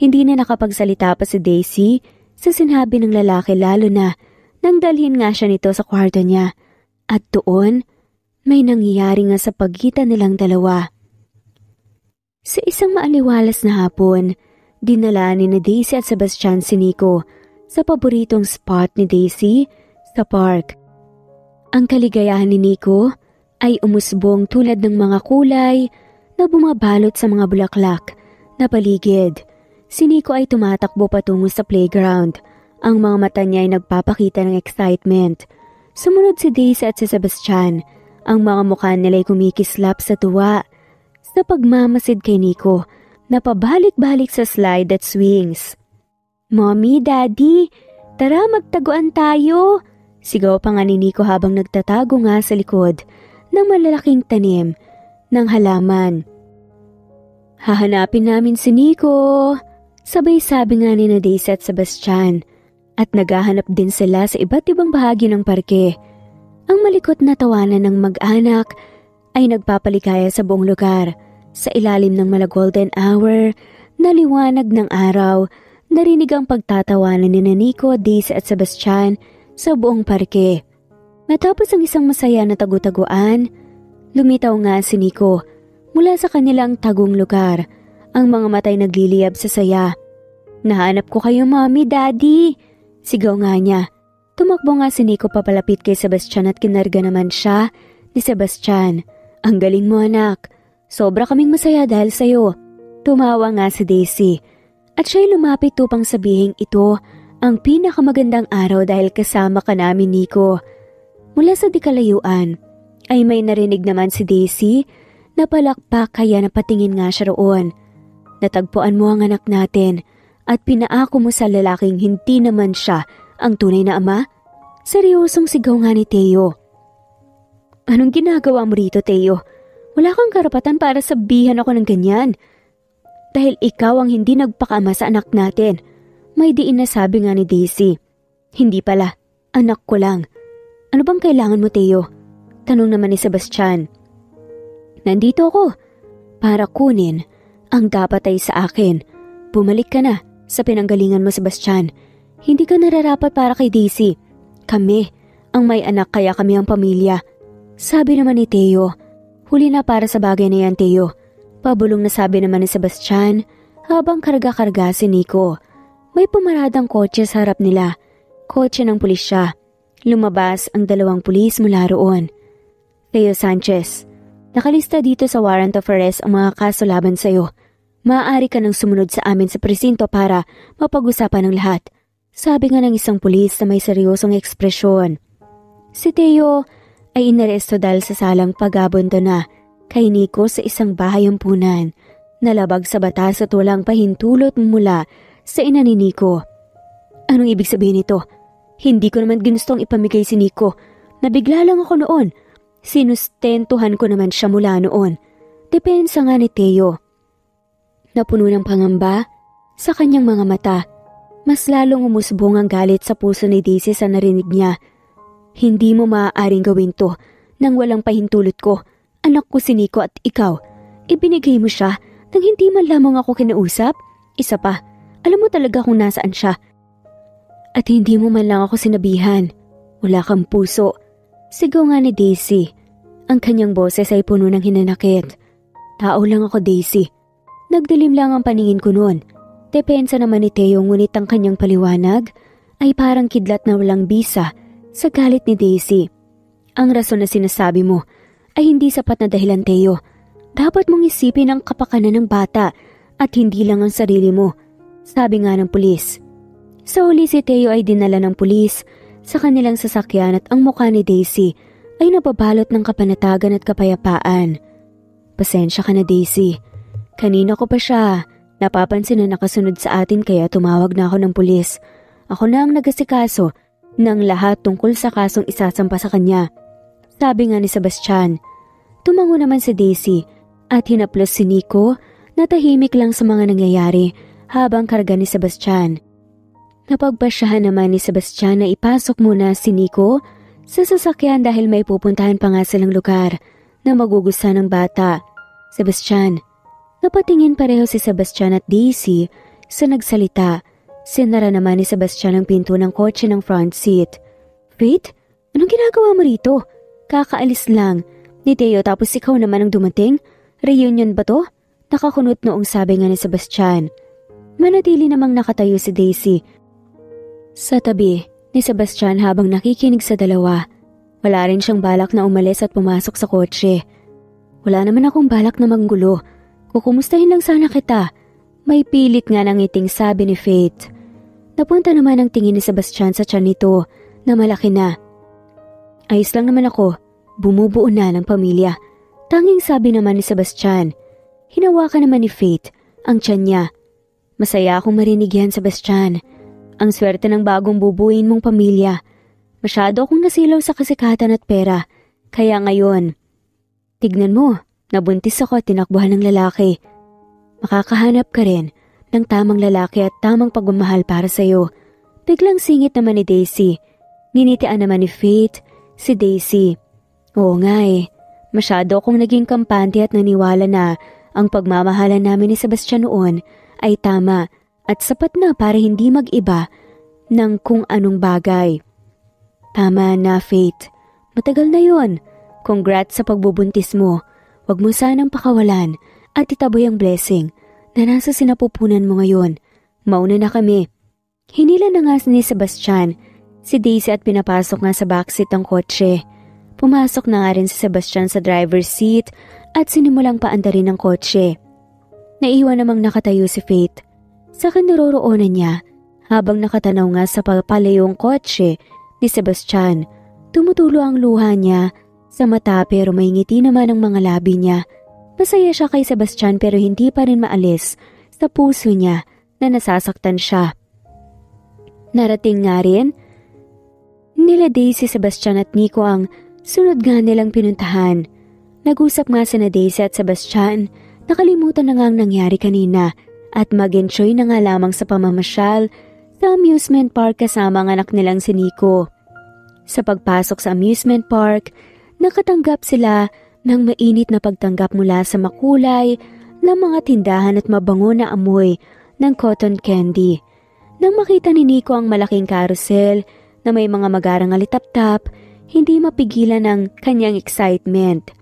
[SPEAKER 1] Hindi na nakapagsalita pa si Daisy sa sinabi ng lalaki lalo na nang dalhin nga siya nito sa kwarto niya. At doon, may nangyayari nga sa pagitan nilang dalawa. Sa isang maaliwalas na hapon, dinala ni Daisy at Sebastian si Nico sa paboritong spot ni Daisy sa park. Ang kaligayahan ni Nico ay umusbong tulad ng mga kulay na bumabalot sa mga bulaklak na paligid. Si Nico ay tumatakbo patungo sa playground. Ang mga mata niya ay nagpapakita ng excitement. Sumunod si Daisy at si Sebastian. Ang mga mukha nila ay kumikislap sa tuwa sa pagmamasid kay Nico na pabalik-balik sa slide at swings. Mommy, Daddy, tara magtaguan tayo! Sigaw pa nga ni Nico habang nagtatago nga sa likod ng malalaking tanim ng halaman. Hahanapin namin si Nico, sabay sabi nga ni Daisy at Sebastian, at naghahanap din sila sa iba't ibang bahagi ng parke. Ang malikot na tawanan ng mag-anak ay nagpapaligaya sa buong lugar. Sa ilalim ng mala golden hour, na liwanag ng araw, narinig ang pagtatawanan ni Nico, Daisy at Sebastian sa buong parke. Matapos ang isang masaya na tagu-taguan, lumitaw nga si Nico mula sa kanilang tagong lugar. Ang mga matay nagliliyab sa saya. Nahanap ko kayo, Mommy, Daddy! Sigaw nga niya. Tumakbo nga si Nico papalapit kay Sebastian at kinarga naman siya ni Sebastian. Ang galing mo, anak. Sobra kaming masaya dahil sa'yo. Tumawa nga si Daisy. At siya'y lumapit upang sabihing ito ang pinakamagandang araw dahil kasama ka namin, Nico. Mula sa dikalayuan ay may narinig naman si Daisy na palakpak kaya napatingin nga siya roon. Natagpuan mo ang anak natin at pinaako mo sa lalaking hindi naman siya ang tunay na ama? Seryosong sigaw nga ni Teo. Anong ginagawa mo rito, Teo? Wala kang karapatan para sabihan ako ng ganyan. Dahil ikaw ang hindi nagpakama sa anak natin. May diin na sabi nga ni Daisy. Hindi pala, anak ko lang. Ano bang kailangan mo, Teo? Tanong naman ni Sebastian. Nandito ako para kunin ang dapat ay sa akin. Bumalik ka na sa pinanggalingan mo, Sebastian. Hindi ka nararapat para kay Daisy. Kami ang may anak kaya kami ang pamilya. Sabi naman ni Teo. Huli na para sa bagay na yan, Teo. Pabulong na sabi naman ni Sebastian habang karga-karga si Nico. May pumaradang kotse sa harap nila. Kotse ng pulisya. Lumabas ang 2 pulis mula roon. Teo Sanchez, nakalista dito sa warrant of arrest ang mga kaso laban sa'yo. Maaari ka nang sumunod sa amin sa presinto para mapag-usapan ng lahat. Sabi nga ng isang pulis na may seryosong ekspresyon. Si Teo ay inaresto dahil sa salang pag-abundo na kay Nico sa isang bahay ampunan. Nalabag sa batas at walang pahintulot mula sa ina ni Nico. Anong ibig sabihin nito? Hindi ko naman ginustong ipamigay si Nico. Nabigla lang ako noon. Sinustentuhan ko naman siya mula noon. Depensa nga ni Teo. Napuno ng pangamba sa kanyang mga mata. Mas lalong umusbong ang galit sa puso ni Daisy sa narinig niya. Hindi mo maaaring gawin to nang walang pahintulot ko. Anak ko si Nico at ikaw. Ibinigay mo siya nang hindi man lamang ako kinausap. Isa pa, alam mo talaga kung nasaan siya. At hindi mo man lang ako sinabihan. Wala kang puso. Sigaw nga ni Daisy. Ang kanyang boses ay puno ng hinanakit. Tao lang ako, Daisy. Nagdilim lang ang paningin ko noon. Depensa naman ni Teo ngunit ang kanyang paliwanag ay parang kidlat na walang bisa sa galit ni Daisy. Ang rason na sinasabi mo ay hindi sapat na dahilan, Teo. Dapat mong isipin ang kapakanan ng bata at hindi lang ang sarili mo, sabi nga ng pulis. Sa huli si Teo ay dinala ng pulis sa kanilang sasakyan at ang mukha ni Daisy ay nababalot ng kapanatagan at kapayapaan. Pasensya ka na, Daisy. Kanina ko pa siya napapansin na nakasunod sa atin kaya tumawag na ako ng pulis. Ako na ang nagasikaso ng lahat tungkol sa kasong isasampa sa kanya. Sabi nga ni Sebastian. Tumango naman si Daisy at hinaplos si Nico na tahimik lang sa mga nangyayari habang karga ni Sebastian. Napagpasyahan naman ni Sebastian na ipasok muna si Nico sa sasakyan dahil may pupuntahan pa nga silang lugar na magugustuhan ng bata. Sebastian. Napatingin pareho si Sebastian at Daisy sa nagsalita. Sinara naman ni Sebastian ang pinto ng kotse ng front seat. Faith, anong ginagawa mo rito? Kakaalis lang ni Theo tapos ikaw naman ang dumating? Reunion ba to? Nakakunot noong sabi nga ni Sebastian. Manatili namang nakatayo si Daisy sa tabi ni Sebastian habang nakikinig sa dalawa. Wala rin siyang balak na umalis at pumasok sa kotse. Wala naman akong balak na manggulo. Kukumustahin lang sana kita. May pilit nga ng ngiting sabi ni Faith. Napunta naman ang tingin ni Sebastian sa tiyan nito na malaki na. Ayos lang naman ako. Bumubuo na ng pamilya. Tanging sabi naman ni Sebastian. Hinawakan naman ni Faith ang tiyan niya. Masaya akong marinig yan, Sebastian. Ang swerte ng bagong bubuin mong pamilya. Masyado akong nasilaw sa kasikatan at pera. Kaya ngayon, tignan mo, nabuntis ako at tinakbuhan ng lalaki. Makakahanap ka rin ng tamang lalaki at tamang pagmamahal para sa'yo. Biglang singit naman ni Daisy. Ninitian naman ni Faith si Daisy. Oo nga masyado akong naging kampante at naniwala na ang pagmamahalan namin ni Sebastian noon ay tama at sapat na para hindi mag-iba ng kung anong bagay. Tama na, Faith. Matagal na yon. Congrats sa pagbubuntis mo. Huwag mo sanang pakawalan at itaboy ang blessing na nasa sinapupunan mo ngayon. Mauna na kami. Hinila na nga ni Sebastian si Daisy at pinapasok nga sa backseat ng kotse. Pumasok na nga rin si Sebastian sa driver's seat at sinimulang paandarin ng kotse. Naiwan namang nakatayo si Faith. Sa kinaroroonan niya habang nakatanaw nga sa papalayong kotse ni Sebastian. Tumutulo ang luha niya sa mata pero may ngiti naman ang mga labi niya. Masaya siya kay Sebastian pero hindi pa rin maalis sa puso niya na nasasaktan siya. Narating nga rin nila Daisy, Sebastian at Nico ang sunod nga nilang pinuntahan. Nag-usap nga sina Daisy at Sebastian, nakalimutan na nga ang nangyari kanina at mag-enjoy na nga lamang sa pamamasyal sa amusement park kasama ang anak nilang si Nico. Sa pagpasok sa amusement park, nakatanggap sila ng mainit na pagtanggap mula sa makulay na mga tindahan at mabango na amoy ng cotton candy. Nang makita ni Nico ang malaking carousel na may mga magarang alitap-tap, hindi mapigilan ang kanyang excitement.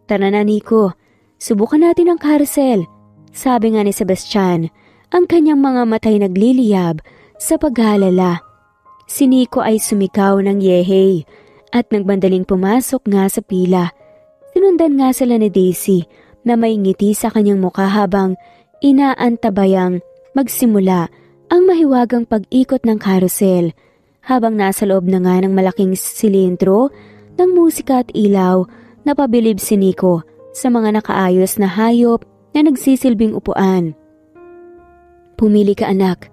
[SPEAKER 1] Tara na, Nico, subukan natin ang carousel, sabi nga ni Sebastian, ang kanyang mga matay nagliliyab sa paghalala. Si Nico ay sumigaw ng yehey at nagbandaling pumasok nga sa pila. Sinundan nga sila ni Daisy na may ngiti sa kanyang mukha habang inaantabayang magsimula ang mahiwagang pag-ikot ng carousel. Habang nasa loob na nga ng malaking silindro ng musika at ilaw, napabilib si Nico sa mga nakaayos na hayop na nagsisilbing upuan. Pumili ka, anak,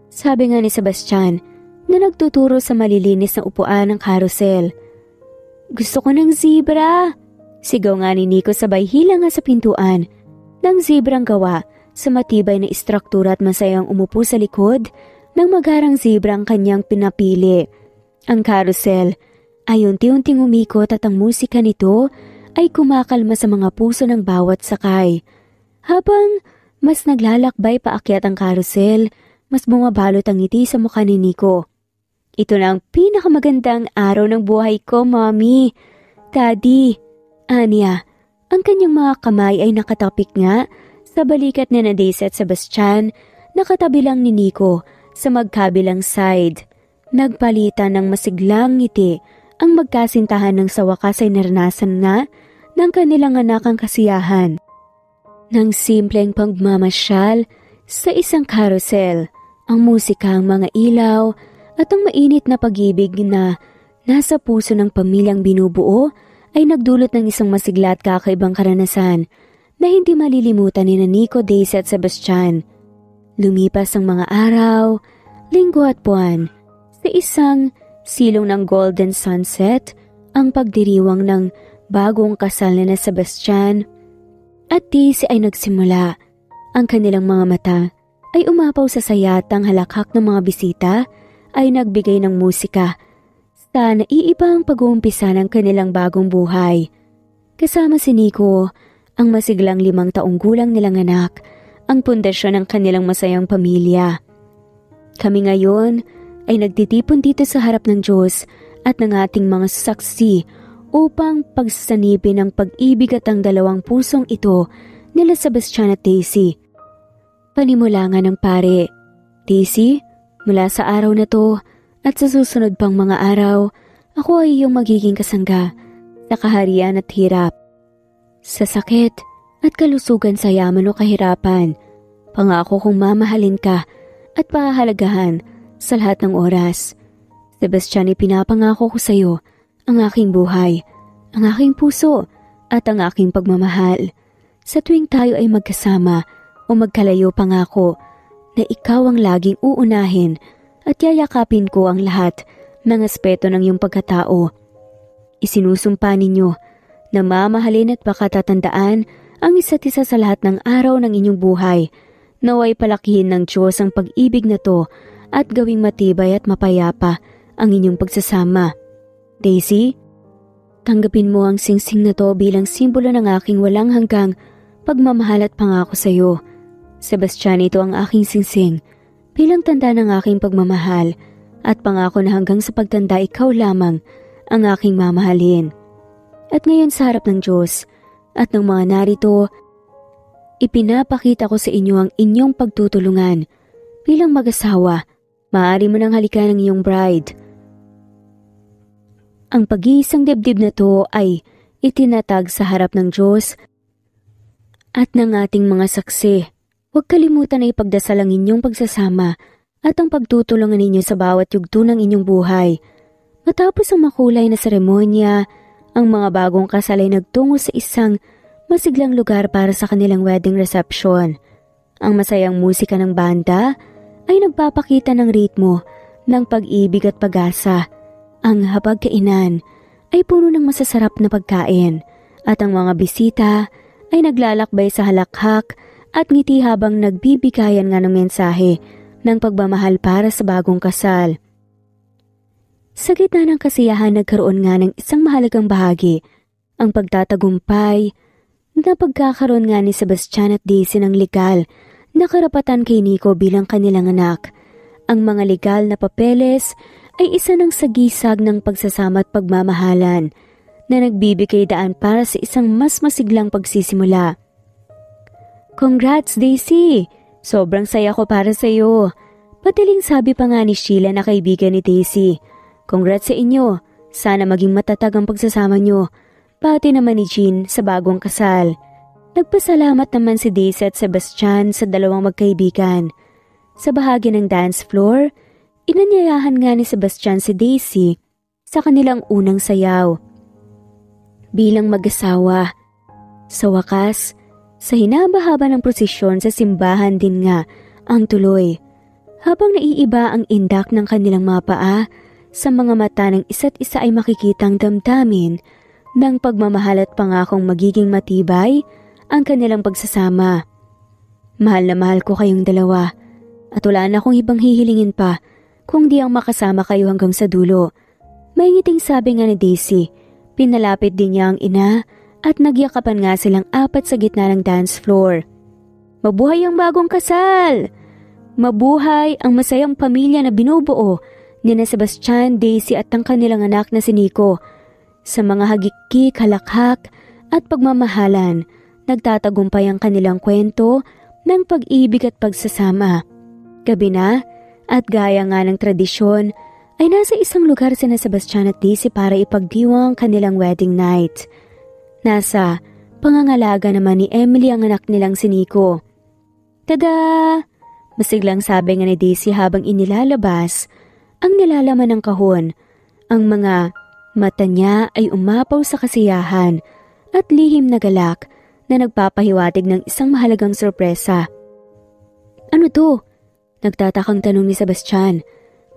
[SPEAKER 1] sabi nga ni Sebastian na nagtuturo sa malilinis na upuan ng carousel. Gusto ko ng zebra, sigaw nga ni Nico sabay hila nga sa pintuan ng zebrang gawa sa matibay na istruktura at masayang umupo sa likod ng magarang zebra ang kanyang pinapili. Ang carousel ay unti-unting umikot at ang musika nito ay kumakalma sa mga puso ng bawat sakay. Habang mas naglalakbay paakyat ang carousel, mas bumabalot ang ngiti sa mukha ni Nico. Ito na ang pinakamagandang araw ng buhay ko, Mommy. Daddy. Anya, ang kanyang mga kamay ay nakatapik nga sa balikat ni Daisy at Sebastian, nakatabi lang ni Nico sa magkabilang side. Nagpalitan ng masiglang ngiti ang magkasintahan ng sa wakas ay naranasan na ng kanilang anak ang kasiyahan ng simpleng pagmamasyal sa isang carousel, ang musika, ang mga ilaw at ang mainit na pag-ibig na nasa puso ng pamilyang binubuo ay nagdulot ng isang masigla at kakaibang karanasan na hindi malilimutan ni Nico, Daisy at Sebastian. Lumipas ang mga araw, linggo at buwan. Sa isang silong ng golden sunset, ang pagdiriwang ng bagong kasal na Sebastian at Daisy ay nagsimula. Ang kanilang mga mata ay umapaw sa saya at ang halakhak ng mga bisita ay nagbigay ng musika sa naiibang pag-uumpisa ng kanilang bagong buhay. Kasama si Nico, ang masiglang 5 taong gulang nilang anak, ang pundasyon ng kanilang masayang pamilya. Kami ngayon ay nagtitipon dito sa harap ng Diyos at ng ating mga saksi upang pagsasanibin ang pag-ibig at ang dalawang pusong ito nila Sebastian at Daisy. Panimula nga ng pare, Daisy, mula sa araw na to at sa susunod pang mga araw, ako ay iyong magiging kasangga sa kaharian at hirap, sa sakit at kalusugan sa yaman o kahirapan. Pangako kong mamahalin ka at pahahalagahan sa lahat ng oras. Sebastian, ipinapangako ko sa iyo ang aking buhay, ang aking puso at ang aking pagmamahal. Sa tuwing tayo ay magkasama o magkalayo, pangako na ikaw ang laging uunahin at yayakapin ko ang lahat ng aspeto ng iyong pagkatao. Isinusumpa ninyo na mamahalin at pakatatandaan ang isa't isa sa lahat ng araw ng inyong buhay. Naway palakihin ng Diyos ang pag-ibig na to at gawing matibay at mapayapa ang inyong pagsasama. Daisy, tanggapin mo ang singsing na to bilang simbolo ng aking walang hanggang pagmamahal at pangako sa iyo. Sebastian, ito ang aking singsing bilang tanda ng aking pagmamahal at pangako na hanggang sa pagtanda ikaw lamang ang aking mamahalin. At ngayon sa harap ng Diyos at ng mga narito, ipinapakita ko sa inyo ang inyong pagtutulungan. Bilang mag-asawa, maaari mo nang halikan ang iyong bride. Ang pag-iisang dibdib na to ay itinatag sa harap ng Diyos at ng ating mga saksi. Huwag kalimutan na ipagdasal ang inyong pagsasama at ang pagtutulungan ninyo sa bawat yugto ng inyong buhay. Matapos ang makulay na seremonya, ang mga bagong kasal ay nagtungo sa isang masiglang lugar para sa kanilang wedding reception. Ang masayang musika ng banda ay nagpapakita ng ritmo ng pag-ibig at pag-asa. Ang hapagkainan ay puno ng masasarap na pagkain at ang mga bisita ay naglalakbay sa halakhak at ngiti habang nagbibigayan nga ng mensahe ng pagmamahal para sa bagong kasal. Sa gitna ng kasiyahan, nagkaroon nga ng isang mahalagang bahagi, ang pagtatagumpay na pagkakaroon nga ni Sebastian at Daisy ng legal na karapatan kay Nico bilang kanilang anak. Ang mga legal na papeles ay isa ng sagisag ng pagsasama at pagmamahalan na nagbibigay daan para sa isang mas masiglang pagsisimula. Congrats, Daisy! Sobrang saya ko para sa iyo. Padaling sabi pa nga ni Sheila na kaibigan ni Daisy. Congrats sa inyo. Sana maging matatag ang pagsasama nyo. Pati naman ni Jean sa bagong kasal. Nagpasalamat naman si Daisy at Sebastian sa dalawang magkaibigan. Sa bahagi ng dance floor, inanyayahan nga ni Sebastian si Daisy sa kanilang unang sayaw. Bilang mag-asawa, sa wakas, sa hinabahaba ng prosesyon sa simbahan din nga ang tuloy. Habang naiiba ang indak ng kanilang mga paa, sa mga mata ng isa't isa ay makikitang damdamin ng pagmamahal at pangakong magiging matibay ang kanilang pagsasama. Mahal na mahal ko kayong dalawa at wala na akong ibang hihilingin pa kung di ang makasama kayo hanggang sa dulo. May ngiting sabi nga ni Daisy, pinalapit din niya ang ina at nagyakapan nga silang apat sa gitna ng dance floor. Mabuhay ang bagong kasal! Mabuhay ang masayang pamilya na binubuo ni Sebastian, Daisy at ang kanilang anak na si Nico. Sa mga hagikik, halakhak at pagmamahalan, nagtatagumpay ang kanilang kwento ng pag-ibig at pagsasama. Gabi na at gaya nga ng tradisyon ay nasa isang lugar si Sebastian at Daisy para ipagdiwang ang kanilang wedding night. Nasa pangangalaga naman ni Emily ang anak nilang si Nico. Tada! Masiglang sabi nga ni Daisy habang inilalabas ang nilalaman ng kahon. Ang mga mata niya ay umapaw sa kasiyahan at lihim na galak na nagpapahiwatig ng isang mahalagang sorpresa. Ano to? Nagtatakang tanong ni Sebastian.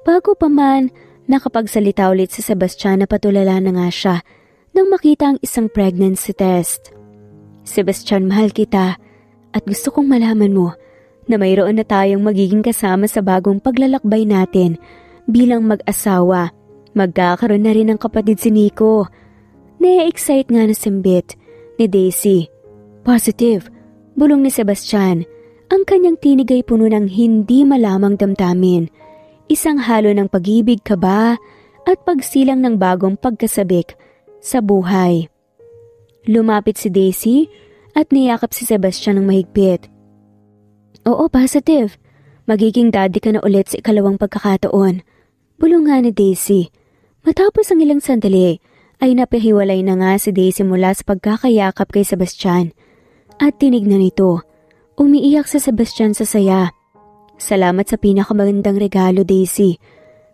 [SPEAKER 1] Bago pa man nakapagsalita ulit si Sebastian na patulala na nga siya nang makita ang isang pregnancy test. Sebastian, mahal kita at gusto kong malaman mo na mayroon na tayong magiging kasama sa bagong paglalakbay natin bilang mag-asawa. Magkakaroon na rin ng kapatid si Nico. Na-excite nga na simbit ni Daisy. Positive, bulong ni Sebastian. Ang kanyang tinig ay puno ng hindi malamang damdamin. Isang halo ng pag-ibig, kaba at pagsilang ng bagong pagkasabik sa buhay. Lumapit si Daisy at niyakap si Sebastian ng mahigpit. Oo, positive. Magiging daddy ka na ulit sa ikalawang pagkakataon. Bulong nga ni Daisy. Matapos ang ilang sandali, ay napahiwalay na nga si Daisy mula sa pagkakayakap kay Sebastian. At tinignan nito. Umiiyak sa Sebastian sa saya. Salamat sa pinakamagandang regalo, Daisy.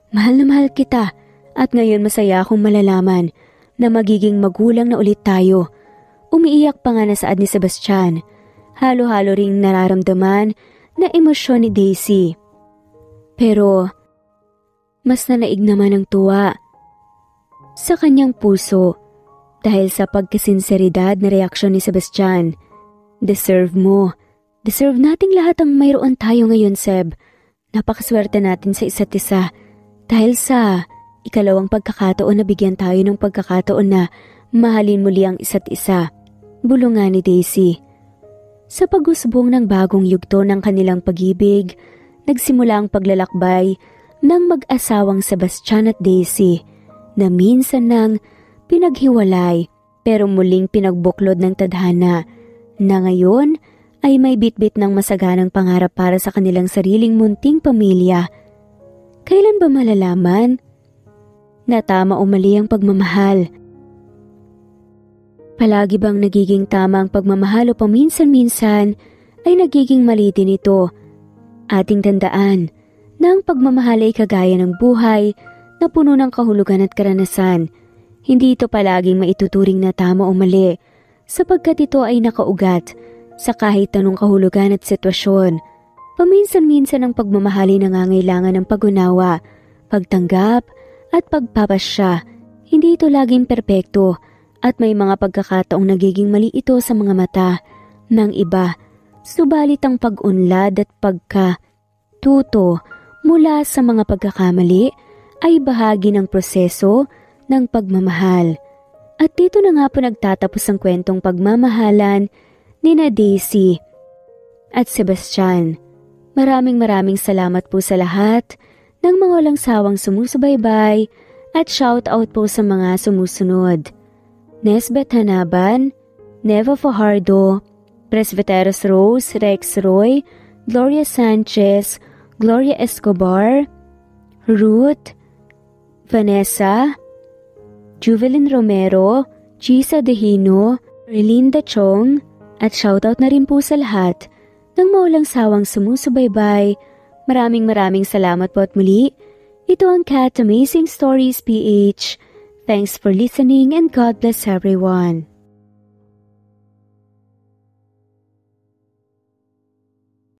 [SPEAKER 1] Mahal na mahal kita at ngayon masaya akong malalaman na magiging magulang na ulit tayo. Umiiyak pa nga na saad ni Sebastian. Halo-halo ring nararamdaman na emosyon ni Daisy. Pero mas nanaig naman ang tuwa sa kanyang puso dahil sa pagkasinseridad na reaksyon ni Sebastian. Deserve mo. Deserve nating lahat ang mayroon tayo ngayon, Seb. Napakaswerte natin sa isa't isa dahil sa ikalawang pagkakataon na bigyan tayo ng pagkakataon na mahalin muli ang isa't isa. Bulong nga ni Daisy. Sa pag-usbong ng bagong yugto ng kanilang pag-ibig, nagsimula ang paglalakbay ng mag-asawang Sebastian at Daisy na minsan nang pinaghiwalay pero muling pinagbuklod ng tadhana na ngayon ay may bitbit ng masaganang pangarap para sa kanilang sariling munting pamilya. Kailan ba malalaman na tama o mali ang pagmamahal? Palagi bang nagiging tama ang pagmamahal o paminsan-minsan ay nagiging mali din ito? Ating tandaan na ang pagmamahal ay kagaya ng buhay na puno ng kahulugan at karanasan. Hindi ito palaging maituturing na tama o mali sapagkat ito ay nakaugat sa kahit anong kahulugan at sitwasyon. Paminsan-minsan ang pagmamahal ay nangangailangan ng pag-unawa, pagtanggap at pagpapasya. Hindi ito laging perpekto at may mga pagkakataong nagiging mali ito sa mga mata ng iba. Subalit ang pag-unlad at pagkatuto mula sa mga pagkakamali ay bahagi ng proseso ng pagmamahal. At dito na nga po nagtatapos ang kwentong pagmamahalan nina Daisy at Sebastian. Maraming salamat po sa lahat ng mga walang sawang sumusubaybay at shout out po sa mga sumusunod. Nesbeth Hanaban, Neva Fajardo, Presbyteros Rose, Rex Roy, Gloria Sanchez, Gloria Escobar, Ruth, Vanessa, Juvelin Romero, Chisa Dehino, Relinda Chong, at shoutout na rin po sa lahat ng maulang sawang sumusubaybay. Maraming salamat po at muli. Ito ang Cat Amazing Stories PH. Thanks for listening and God bless everyone.